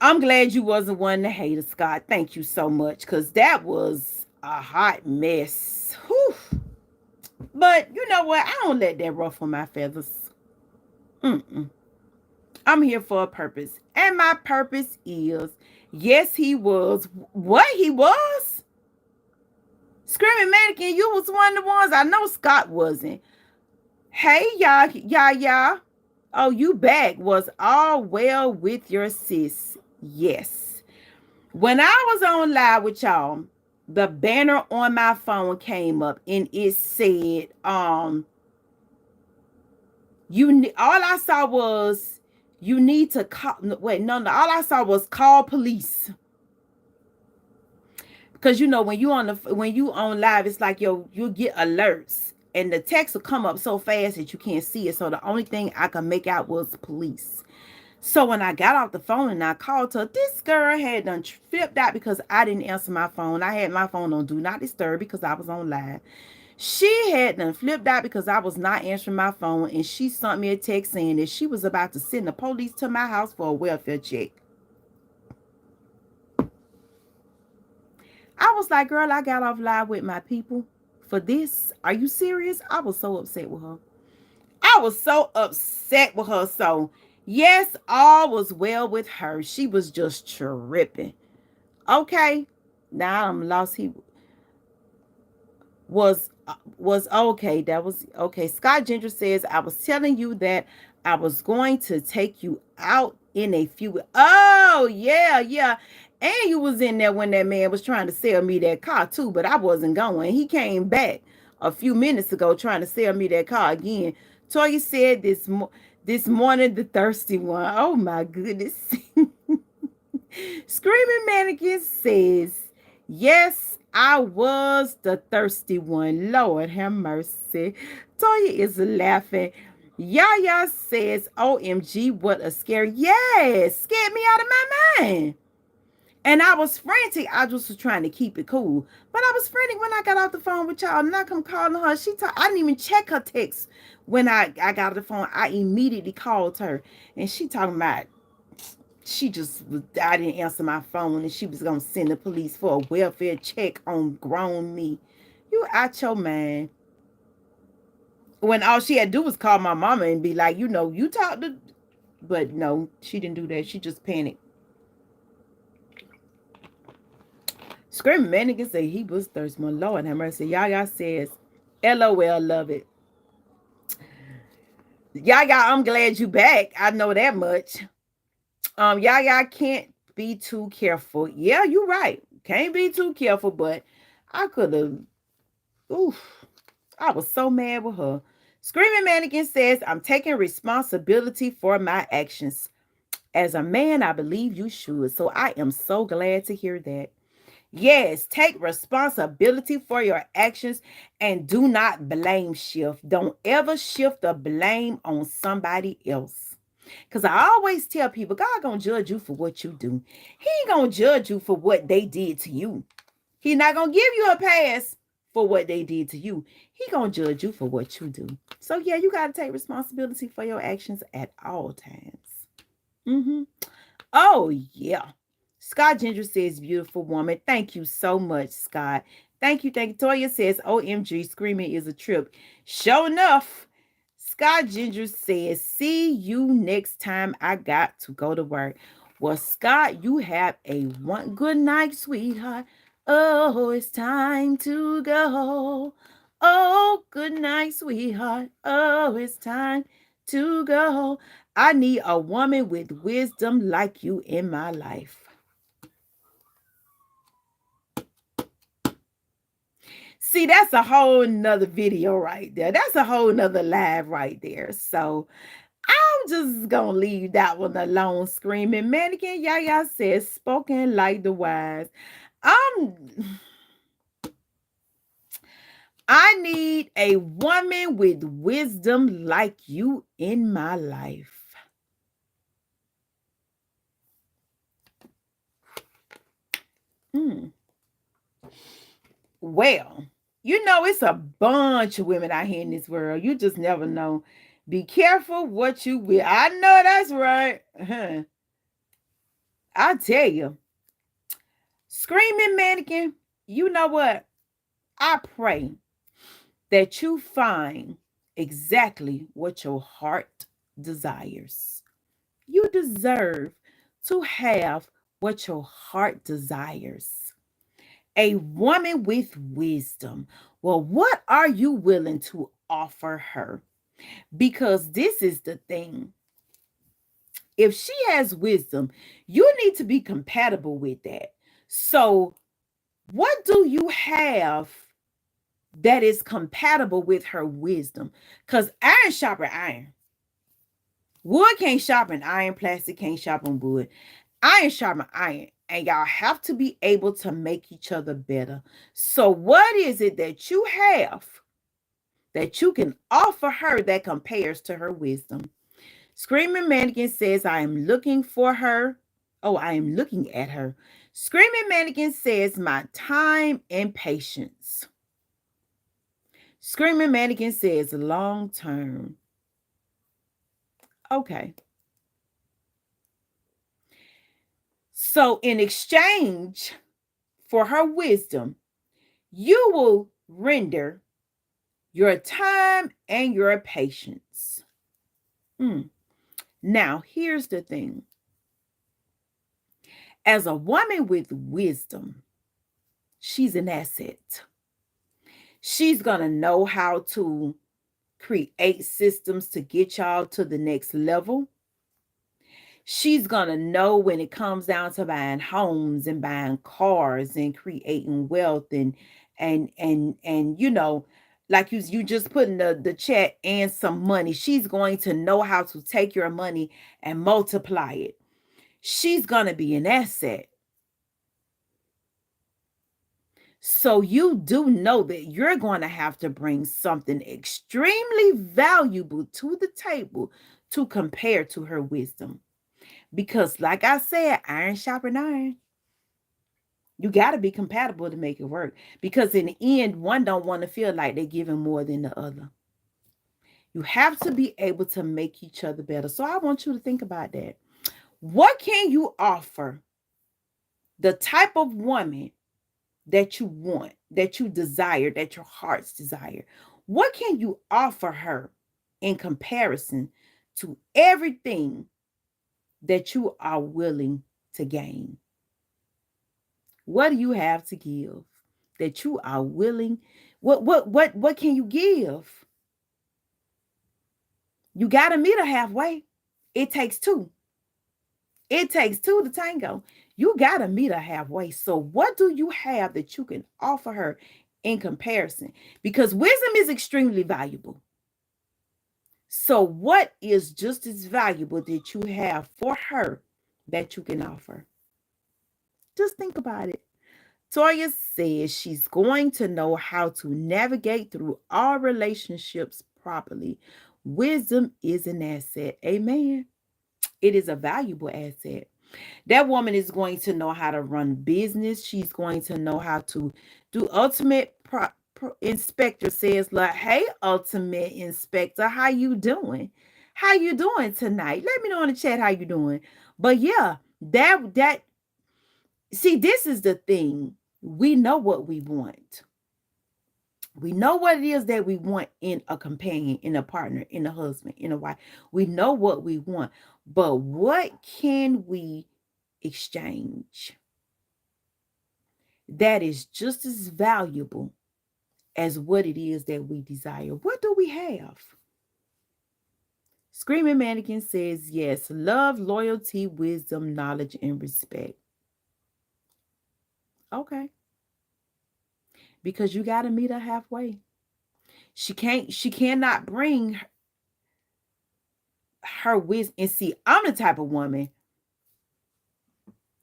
I'm glad you wasn't one of the haters, Scott. Thank you so much, because that was a hot mess. Whew. But you know what? I don't let that ruffle my feathers. Mm-mm. I'm here for a purpose. And my purpose is, yes, he was. What he was? Screaming Mannequin, you was one of the ones. I know Scott wasn't. Hey, y'all. Oh, you back. Was all well with your sis? Yes. When I was on live with y'all, the banner on my phone came up and it said, all I saw was you need to call. Wait, no, all I saw was call police. Because you know when you on live, it's like you'll get alerts and the text will come up so fast that you can't see it. So the only thing I could make out was police. So when I got off the phone and I called her, this girl had done flipped out because I didn't answer my phone. I had my phone on Do Not Disturb because I was on live. She had done flipped out because I was not answering my phone, and she sent me a text saying that she was about to send the police to my house for a welfare check. I was like, girl, I got off live with my people for this. Are you serious? I was so upset with her. So, yes, all was well with her. She was just tripping. Okay. Now I'm lost. He was okay. That was okay. Scott Ginger says, I was telling you that I was going to take you out in a few. Oh, yeah. And you was in there when that man was trying to sell me that car too, but I wasn't going. He came back a few minutes ago trying to sell me that car again. Toya said this morning, the thirsty one. Oh my goodness. Screaming Mannequin says, yes, I was the thirsty one. Lord have mercy. Toya is laughing. Yaya says, OMG, what a scare. Yes, scared me out of my mind. And I was frantic. I just was trying to keep it cool. But I was frantic when I got off the phone with y'all. And I come calling her. I didn't even check her text when I got off the phone. I immediately called her. And she talking about, I didn't answer my phone. And she was going to send the police for a welfare check on grown me. You out your mind. When all she had to do was call my mama and be like, you talk to. But no, she didn't do that. She just panicked. Screaming Mannequin said he was thirsty. My Lord have mercy. Yaya says, LOL, love it. Yaya, I'm glad you back. I know that much. Yaya can't be too careful. Yeah, you're right. Can't be too careful, but I could have. Oof. I was so mad with her. Screaming Mannequin says, I'm taking responsibility for my actions. As a man, I believe you should. So I am so glad to hear that. Yes, take responsibility for your actions and do not blame shift. Don't ever shift the blame on somebody else. Because I always tell people, God gonna judge you for what you do. He ain't gonna judge you for what they did to you. He not gonna give you a pass for what they did to you. He gonna judge you for what you do. So yeah, you gotta take responsibility for your actions at all times. Oh yeah. Scott Ginger says, beautiful woman. Thank you so much, Scott. Thank you. Thank you. Toya says, OMG, screaming is a trip. Sure enough. Scott Ginger says, see you next time I got to go to work. Well, Scott, you have a one good night, sweetheart. Oh, it's time to go. Oh, good night, sweetheart. Oh, it's time to go. I need a woman with wisdom like you in my life. See, that's a whole nother video right there. That's a whole nother live right there. So I'm just gonna leave that one alone. Screaming mannequin Yaya says, spoken like the wise. I need a woman with wisdom like you in my life. Well, you know, it's a bunch of women out here in this world. You just never know. Be careful what you will. I know that's right. I tell you, screaming mannequin, you know what? I pray that you find exactly what your heart desires. You deserve to have what your heart desires. A woman with wisdom. Well, what are you willing to offer her? Because this is the thing. If she has wisdom, you need to be compatible with that. So, what do you have that is compatible with her wisdom? Because iron sharpen iron. Wood can't sharpen iron, plastic can't sharpen wood. Iron sharpen iron. And y'all have to be able to make each other better. So, what is it that you have that you can offer her that compares to her wisdom? Screaming Mannequin says, I am looking for her. Oh, I am looking at her. Screaming Mannequin says, my time and patience. Screaming Mannequin says, long term. Okay. So, in exchange for her wisdom, you will render your time and your patience. Now, here's the thing. As a woman with wisdom, she's an asset. She's going to know how to create systems to get y'all to the next level. She's going to know when it comes down to buying homes and buying cars and creating wealth and you know, like you just put in the chat and some money. She's going to know how to take your money and multiply it. She's going to be an asset. So you do know that you're going to have to bring something extremely valuable to the table to compare to her wisdom. Because like I said, iron sharpen iron. You got to be compatible to make it work. Because in the end, one don't want to feel like they're giving more than the other. You have to be able to make each other better. So I want you to think about that. What can you offer the type of woman that you want, that you desire, that your heart's desire? What can you offer her in comparison to everything that you are willing to gain? What do you have to give that you are willing? What can you give? You got to meet her halfway. It takes two. It takes two to tango. You got to meet her halfway. So what do you have that you can offer her in comparison? Because wisdom is extremely valuable. So what is just as valuable that you have for her that you can offer? Just think about it. Toya says she's going to know how to navigate through all relationships properly. Wisdom is an asset. Amen. It is a valuable asset. That woman is going to know how to run business. She's going to know how to do ultimate inspector says like, hey, ultimate inspector, how you doing? How you doing tonight? Let me know in the chat how you doing. But yeah, that see, this is the thing. We know what we want. We know what it is that we want in a companion, in a partner, in a husband, in a wife. We know what we want. But what can we exchange that is just as valuable as what it is that we desire? What do we have? Screaming Mannequin says, yes, love, loyalty, wisdom, knowledge, and respect. Okay. Because you got to meet her halfway. She cannot bring her wisdom. And see, I'm the type of woman,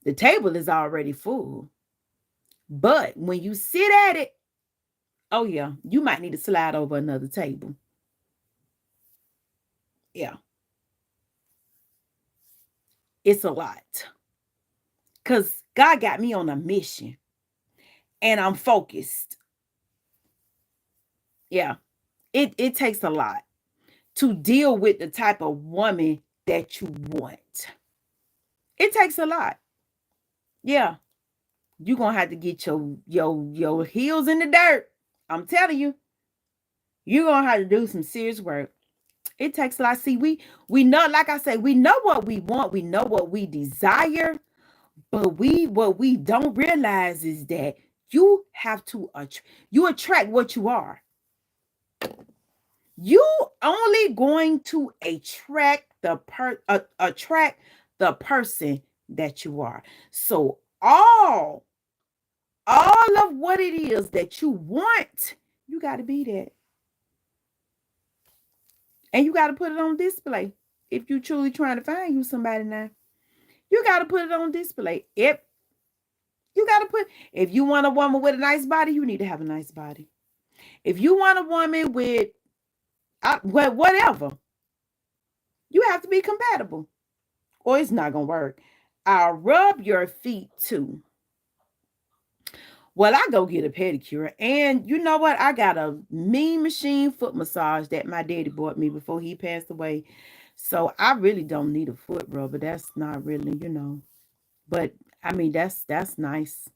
the table is already full. But when you sit at it, oh yeah, you might need to slide over another table. Yeah. It's a lot. Because God got me on a mission. And I'm focused. Yeah. It takes a lot to deal with the type of woman that you want. It takes a lot. Yeah. You're going to have to get your heels in the dirt. I'm telling you. You're going to have to do some serious work. It takes a lot. See, we know, like I say, we know what we want. We know what we desire. But what we don't realize is that you have to you attract what you are. You only going to attract the person that you are. So all of what it is that you want, you got to be that. And you got to put it on display. If you truly trying to find you somebody now, you got to put it on display. If you want a woman with a nice body, you need to have a nice body. If you want a woman with whatever, you have to be compatible, or it's not gonna work. I'll rub your feet too. Well, I go get a pedicure, and you know what? I got a Mean Machine foot massage that my daddy bought me before he passed away. So I really don't need a foot rubber. That's not really, But I mean, that's nice.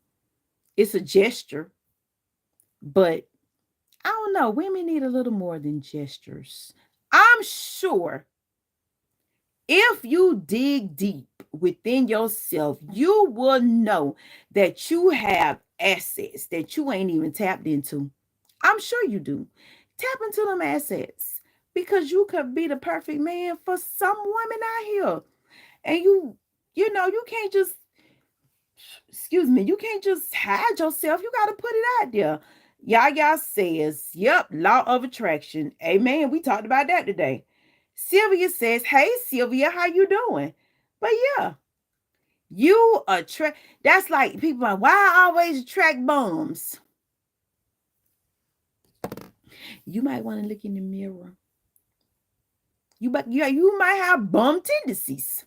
It's a gesture, but I don't know. Women need a little more than gestures. I'm sure if you dig deep within yourself, you will know that you have assets that you ain't even tapped into. I'm sure you do. Tap into them assets because you could be the perfect man for some women out here. And you can't just, you can't just hide yourself. You got to put it out there. Yaya says, yep, law of attraction. Amen. We talked about that today. Sylvia says, hey, Sylvia, how you doing? But yeah, you attract. That's like people are, why I always attract bums? You might want to look in the mirror. You might have bum tendencies.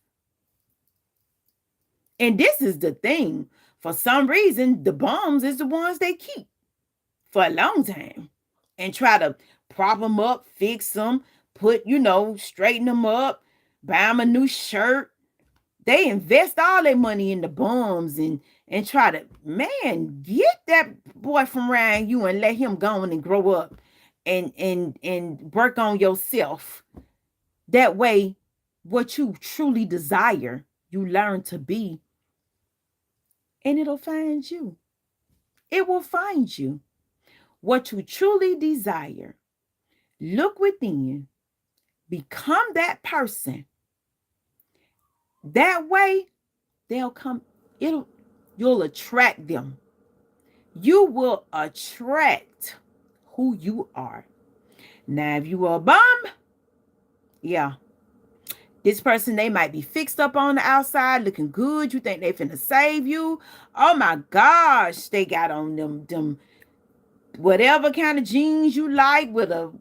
And this is the thing. For some reason, the bums is the ones they keep for a long time and try to prop them up, fix them, straighten them up, buy them a new shirt. They invest all their money in the bums and try to, man, get that boy from around you and let him go on and grow up and work on yourself. That way, what you truly desire, you learn to be, and it'll find you. It will find you. What you truly desire. Look within. Become that person. That way, they'll come. You'll attract them. You will attract who you are. Now, if you are a bum, yeah, This person, they might be fixed up on the outside, looking good. You think they finna save you. Oh my gosh, they got on them whatever kind of jeans you like with a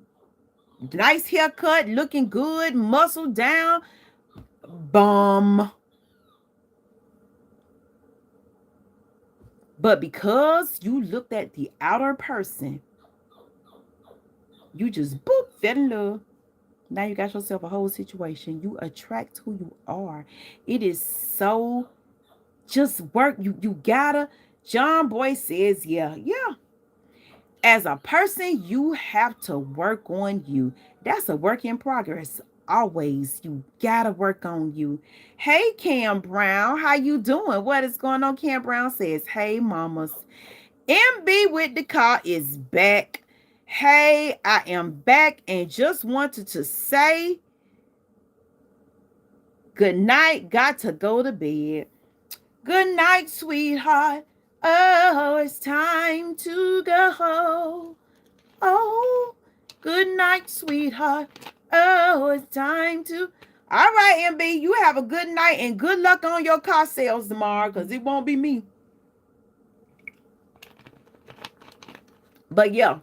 nice haircut, looking good, muscle down. Bum. But because you looked at the outer person, you just boop, fell in love. Now you got yourself a whole situation. You attract who you are. It is so just work. You gotta. John Boy says, yeah. As a person, you have to work on you. That's a work in progress. Always, you gotta work on you. Hey, Cam Brown, how you doing? What is going on? Cam Brown says, hey, mamas. MB with the car is back. Hey, I am back and just wanted to say good night. Got to go to bed. Good night, sweetheart. Oh, it's time to go. Oh, good night, sweetheart. Oh, it's time to. All right, MB, you have a good night and good luck on your car sales tomorrow, because it won't be me. But yeah.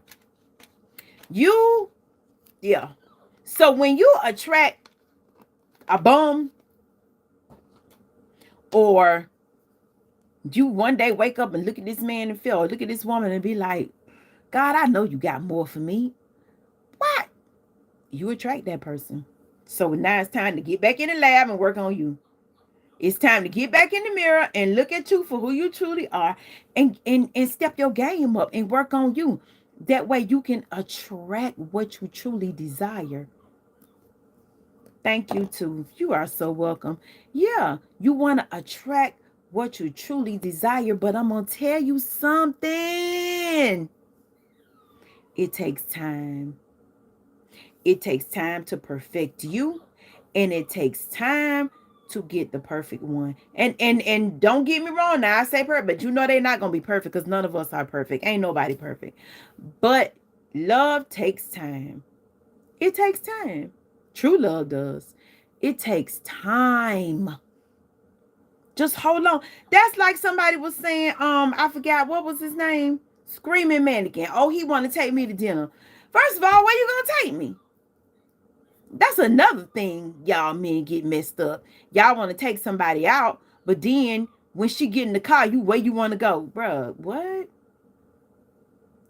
So when you attract a bum, or you one day wake up and look at this man and feel, look at this woman and be like, God, I know you got more for me. What? You attract that person. So now it's time to get back in the lab and work on you. It's time to get back in the mirror and look at you for who you truly are, and step your game up and work on you. That way you can attract what you truly desire. Thank you too. You are so welcome. Yeah, you want to attract what you truly desire, but I'm going to tell you something. It takes time. It takes time to perfect you, and it takes time to get the perfect one. And don't get me wrong, now I say perfect, but you know they're not going to be perfect, because none of us are perfect. Ain't nobody perfect. But love takes time. It takes time. True love does. It takes time. Just hold on. That's like somebody was saying, I forgot, what was his name? Screaming Mannequin. Oh, he want to take me to dinner. First of all, where you gonna take me? That's another thing y'all men get messed up. Y'all want to take somebody out, but then when she get in the car, where you want to go? Bruh, what?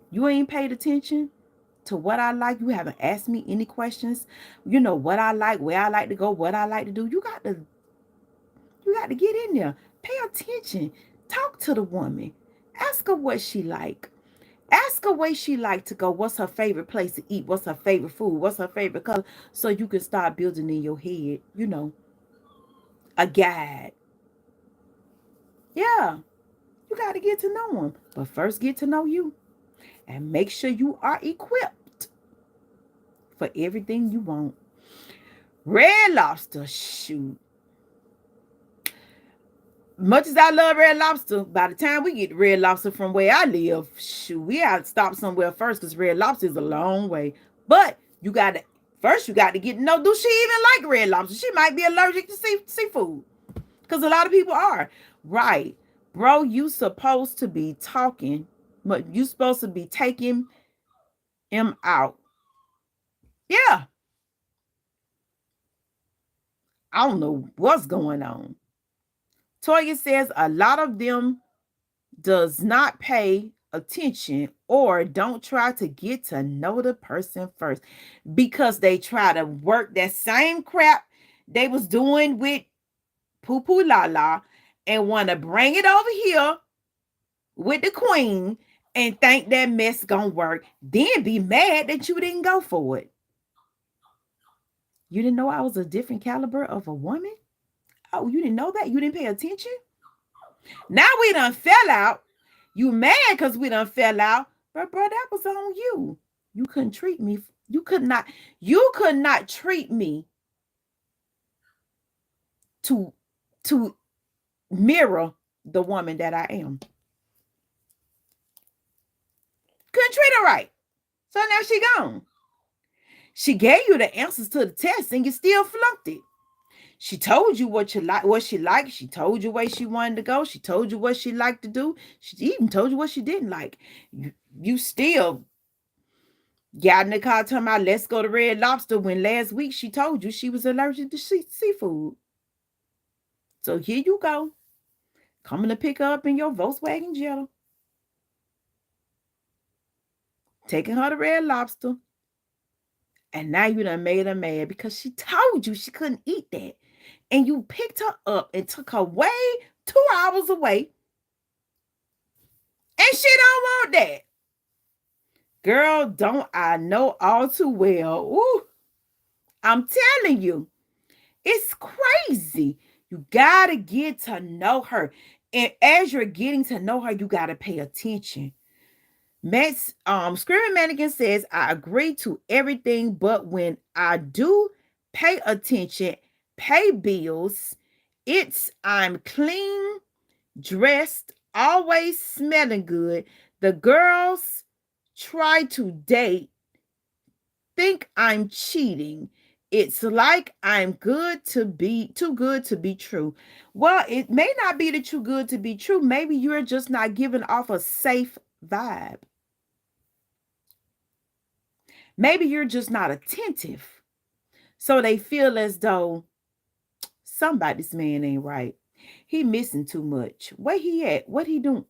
You ain't paid attention to what I like. You haven't asked me any questions. You know what I like, where I like to go, what I like to do. You got to get in there. Pay attention. Talk to the woman. Ask her what she like. Ask her where she like to go. What's her favorite place to eat? What's her favorite food? What's her favorite color? So you can start building in your head, a guide. Yeah, you got to get to know them. But first, get to know you. And make sure you are equipped for everything you want. Red Lobster, shoot. Much as I love Red Lobster, by the time we get to Red Lobster from where I live, shoot, we have to stop somewhere first, because Red Lobster is a long way. But you got to get to know, do she even like Red Lobster? She might be allergic to seafood, because a lot of people are. Right. Bro, you supposed to be talking, but you supposed to be taking him out. Yeah. I don't know what's going on. Toya says a lot of them does not pay attention or don't try to get to know the person first, because they try to work that same crap they was doing with Poo Poo Lala and want to bring it over here with the queen and think that mess gonna work, then be mad that you didn't go for it. You didn't know I was a different caliber of a woman? Oh, you didn't know that? You didn't pay attention? Now we done fell out. You mad because we done fell out. But bro, that was on you. You couldn't treat me. You could not treat me to mirror the woman that I am. Couldn't treat her right. So now she gone. She gave you the answers to the test and you still flunked it. She told you what you like, what she liked. She told you where she wanted to go. She told you what she liked to do. She even told you what she didn't like. You still got in the car talking about let's go to Red Lobster when last week she told you she was allergic to seafood. So here you go, coming to pick her up in your Volkswagen Jetta, taking her to Red Lobster, and now you done made her mad because she told you she couldn't eat that. And you picked her up and took her way 2 hours away. And she don't want that. Girl, don't I know all too well. Ooh, I'm telling you, it's crazy. You gotta get to know her. And as you're getting to know her, you gotta pay attention. Screaming Mannequin says, I agree to everything, but when I do pay attention, pay bills, it's I'm clean, dressed, always smelling good. The girls try to date, think I'm cheating. It's like I'm too good to be true. Well, it may not be that you're good to be true. Maybe you're just not giving off a safe vibe. Maybe you're just not attentive. So they feel as though somebody's man ain't right. He missing too much. Where he at? What he doing?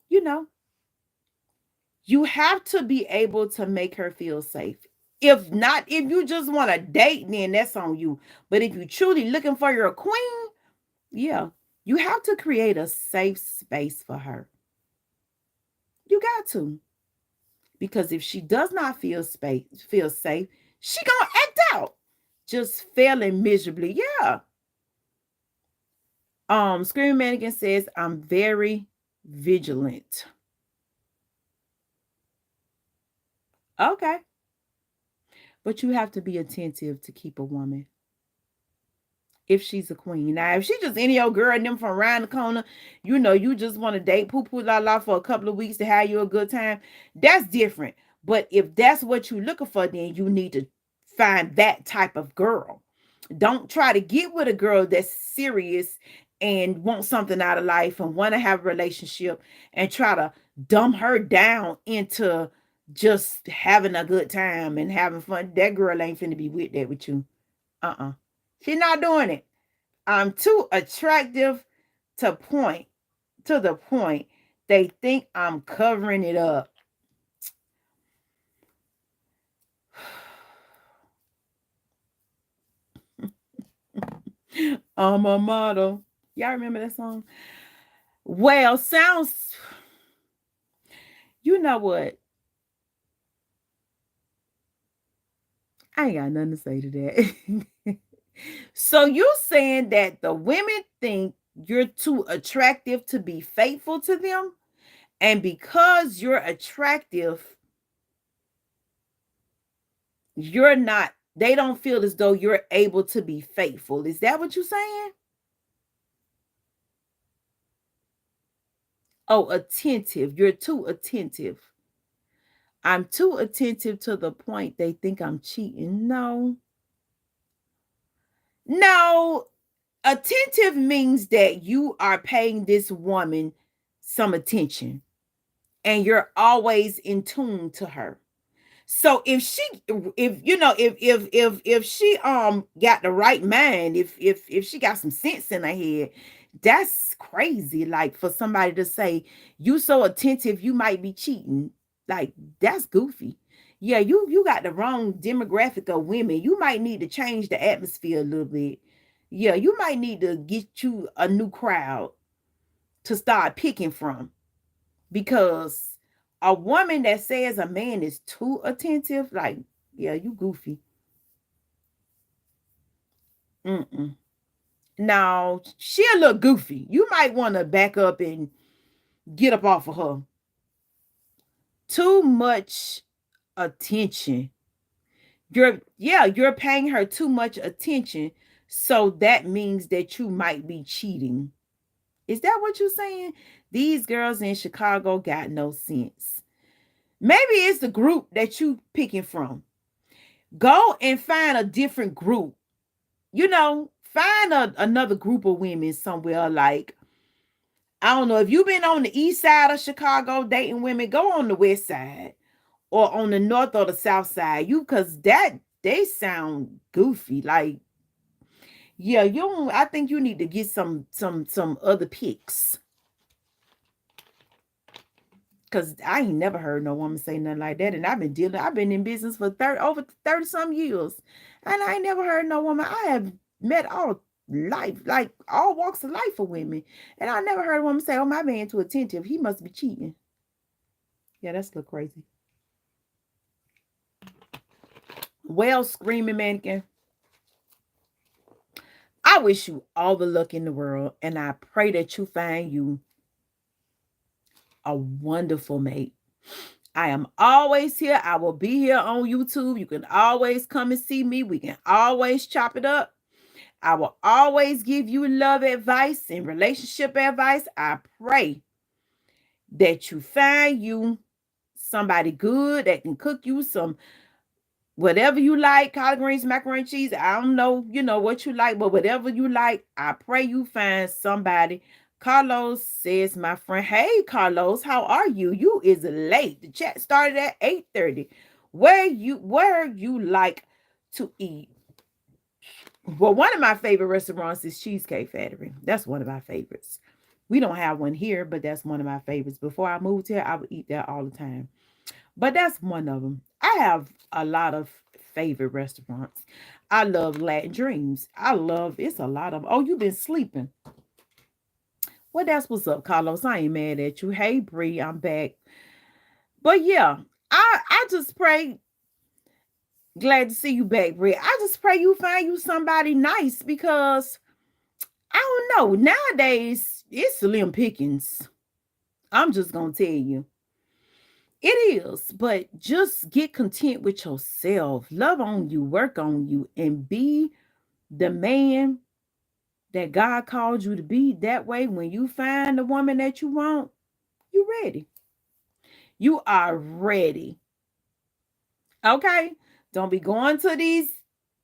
You know, you have to be able to make her feel safe. If not, if you just want to date, then that's on you. But if you truly looking for your queen, yeah, you have to create a safe space for her. You got to. Because if she does not feel safe, she gonna act out. Just failing miserably. Yeah. Screaming Mannequin says, I'm very vigilant. Okay. But you have to be attentive to keep a woman. If she's a queen. Now, if she's just any old girl and them from around the corner, you just want to date poo poo la la for a couple of weeks to have you a good time, that's different. But if that's what you're looking for, then you need to find that type of girl. Don't try to get with a girl that's serious and want something out of life and want to have a relationship and try to dumb her down into just having a good time and having fun. That girl ain't finna be with that with you. Uh-uh. She's not doing it. I'm too attractive to the point they think I'm covering it up. I'm a model. Y'all remember that song? Well, sounds, you know what? I ain't got nothing to say to that. So you saying that the women think you're too attractive to be faithful to them? And because you're attractive, you're not, they don't feel as though you're able to be faithful. Is that what you're saying? Oh, attentive. You're too attentive. I'm too attentive to the point they think I'm cheating. No. No. Attentive means that you are paying this woman some attention and you're always in tune to her. So if she got the right mind, if she got some sense in her head, that's crazy. Like for somebody to say you so attentive, you might be cheating. Like that's goofy. Yeah, you got the wrong demographic of women. You might need to change the atmosphere a little bit. Yeah, you might need to get you a new crowd to start picking from because a woman that says a man is too attentive, like, yeah, you goofy. Mm-mm. Now, she a little goofy. You might want to back up and get up off of her. Too much attention. You're paying her too much attention. So that means that you might be cheating. Is that what you're saying? These girls in Chicago got no sense. Maybe it's the group that you picking from. Go and find a different group find another group of women somewhere. Like, I don't know, if you've been on the east side of Chicago dating women, go on the west side or on the north or the south side. Because they sound goofy. Like, yeah, I think you need to get some other picks. Cause I ain't never heard no woman say nothing like that. And I've been in business for over 30 some years. And I ain't never heard no woman. I have met all life, like all walks of life of women. And I never heard a woman say, "Oh, my man too attentive. He must be cheating." Yeah, that's a little crazy. Well, screaming mannequin, I wish you all the luck in the world. And I pray that you find you a wonderful mate. I am always here. I will be here on YouTube. You can always come and see me. We can always chop it up. I will always give you love advice and relationship advice. I pray that you find you somebody good that can cook you some whatever you like, collard greens, macaroni and cheese. I don't know, what you like, but whatever you like, I pray you find somebody. Carlos says, my friend, hey, Carlos, how are you? You is late. The chat started at 8:30. Where you like to eat? Well, one of my favorite restaurants is Cheesecake Factory. That's one of my favorites. We don't have one here, but that's one of my favorites. Before I moved here, I would eat there all the time. But that's one of them. I have a lot of favorite restaurants. I love Latin Dreams. It's a lot of, oh, you've been sleeping. Well, that's what's up, Carlos. I ain't mad at you. Hey, Bree, I'm back. But yeah, I just pray. Glad to see you back, Bree. I just pray you find you somebody nice, because I don't know. Nowadays, it's slim pickings. I'm just gonna tell you. It is, but just get content with yourself. Love on you, work on you, and be the man that God called you to be. That way, when you find the woman that you want, you're ready. You are ready. Okay? Don't be going to these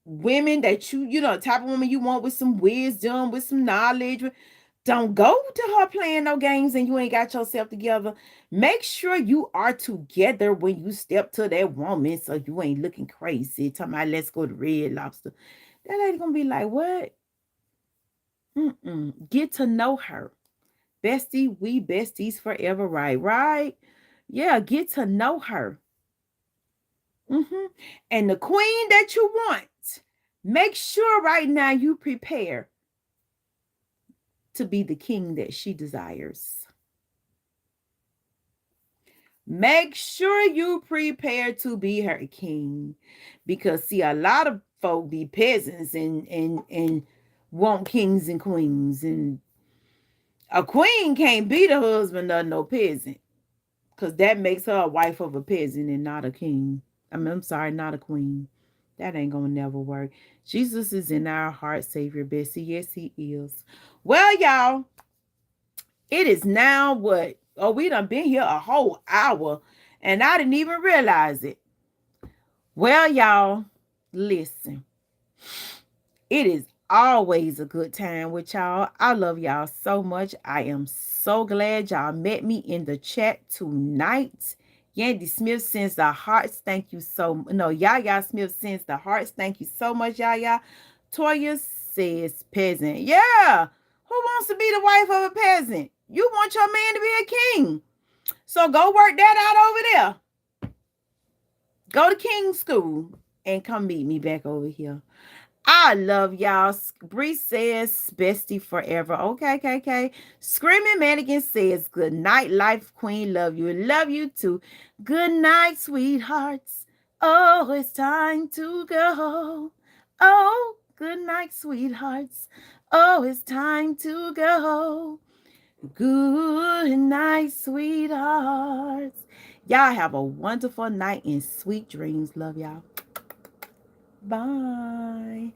women that the type of woman you want with some wisdom, with some knowledge. Don't go to her playing no games and you ain't got yourself together. Make sure you are together when you step to that woman, so you ain't looking crazy. Talking about, let's go to Red Lobster. That lady gonna be like, what? Get to know her. Bestie, we besties forever, right? Right? Yeah, get to know her. And the queen that you want, make sure right now you prepare to be the king that she desires. Make sure you prepare to be her king. Because see, a lot of folk be peasants and want kings and queens. And a queen can't be the husband of no peasant. Because that makes her a wife of a peasant and not a king. I'm sorry, not a queen. That ain't gonna never work. Jesus is in our heart, Savior Bessie. Yes, he is. Well, y'all, it is now what? Oh, we done been here a whole hour, and I didn't even realize it. Well, y'all, listen. It is always a good time with y'all. I love y'all so much. I am so glad y'all met me in the chat tonight. Yandy Smith sends the hearts. Thank you so no, Yaya Smith sends the hearts. Thank you so much, Yaya. Toya says peasant. Yeah. Who wants to be the wife of a peasant? You want your man to be a king. So go work that out over there. Go to King School and come meet me back over here. I love y'all. Bree says, bestie forever. Okay. Screaming Mannequin says, good night, life queen. Love you. Love you too. Good night, sweethearts. Oh, it's time to go. Oh, good night, sweethearts. Oh, it's time to go. Good night, sweethearts. Y'all have a wonderful night and sweet dreams. Love y'all. Bye.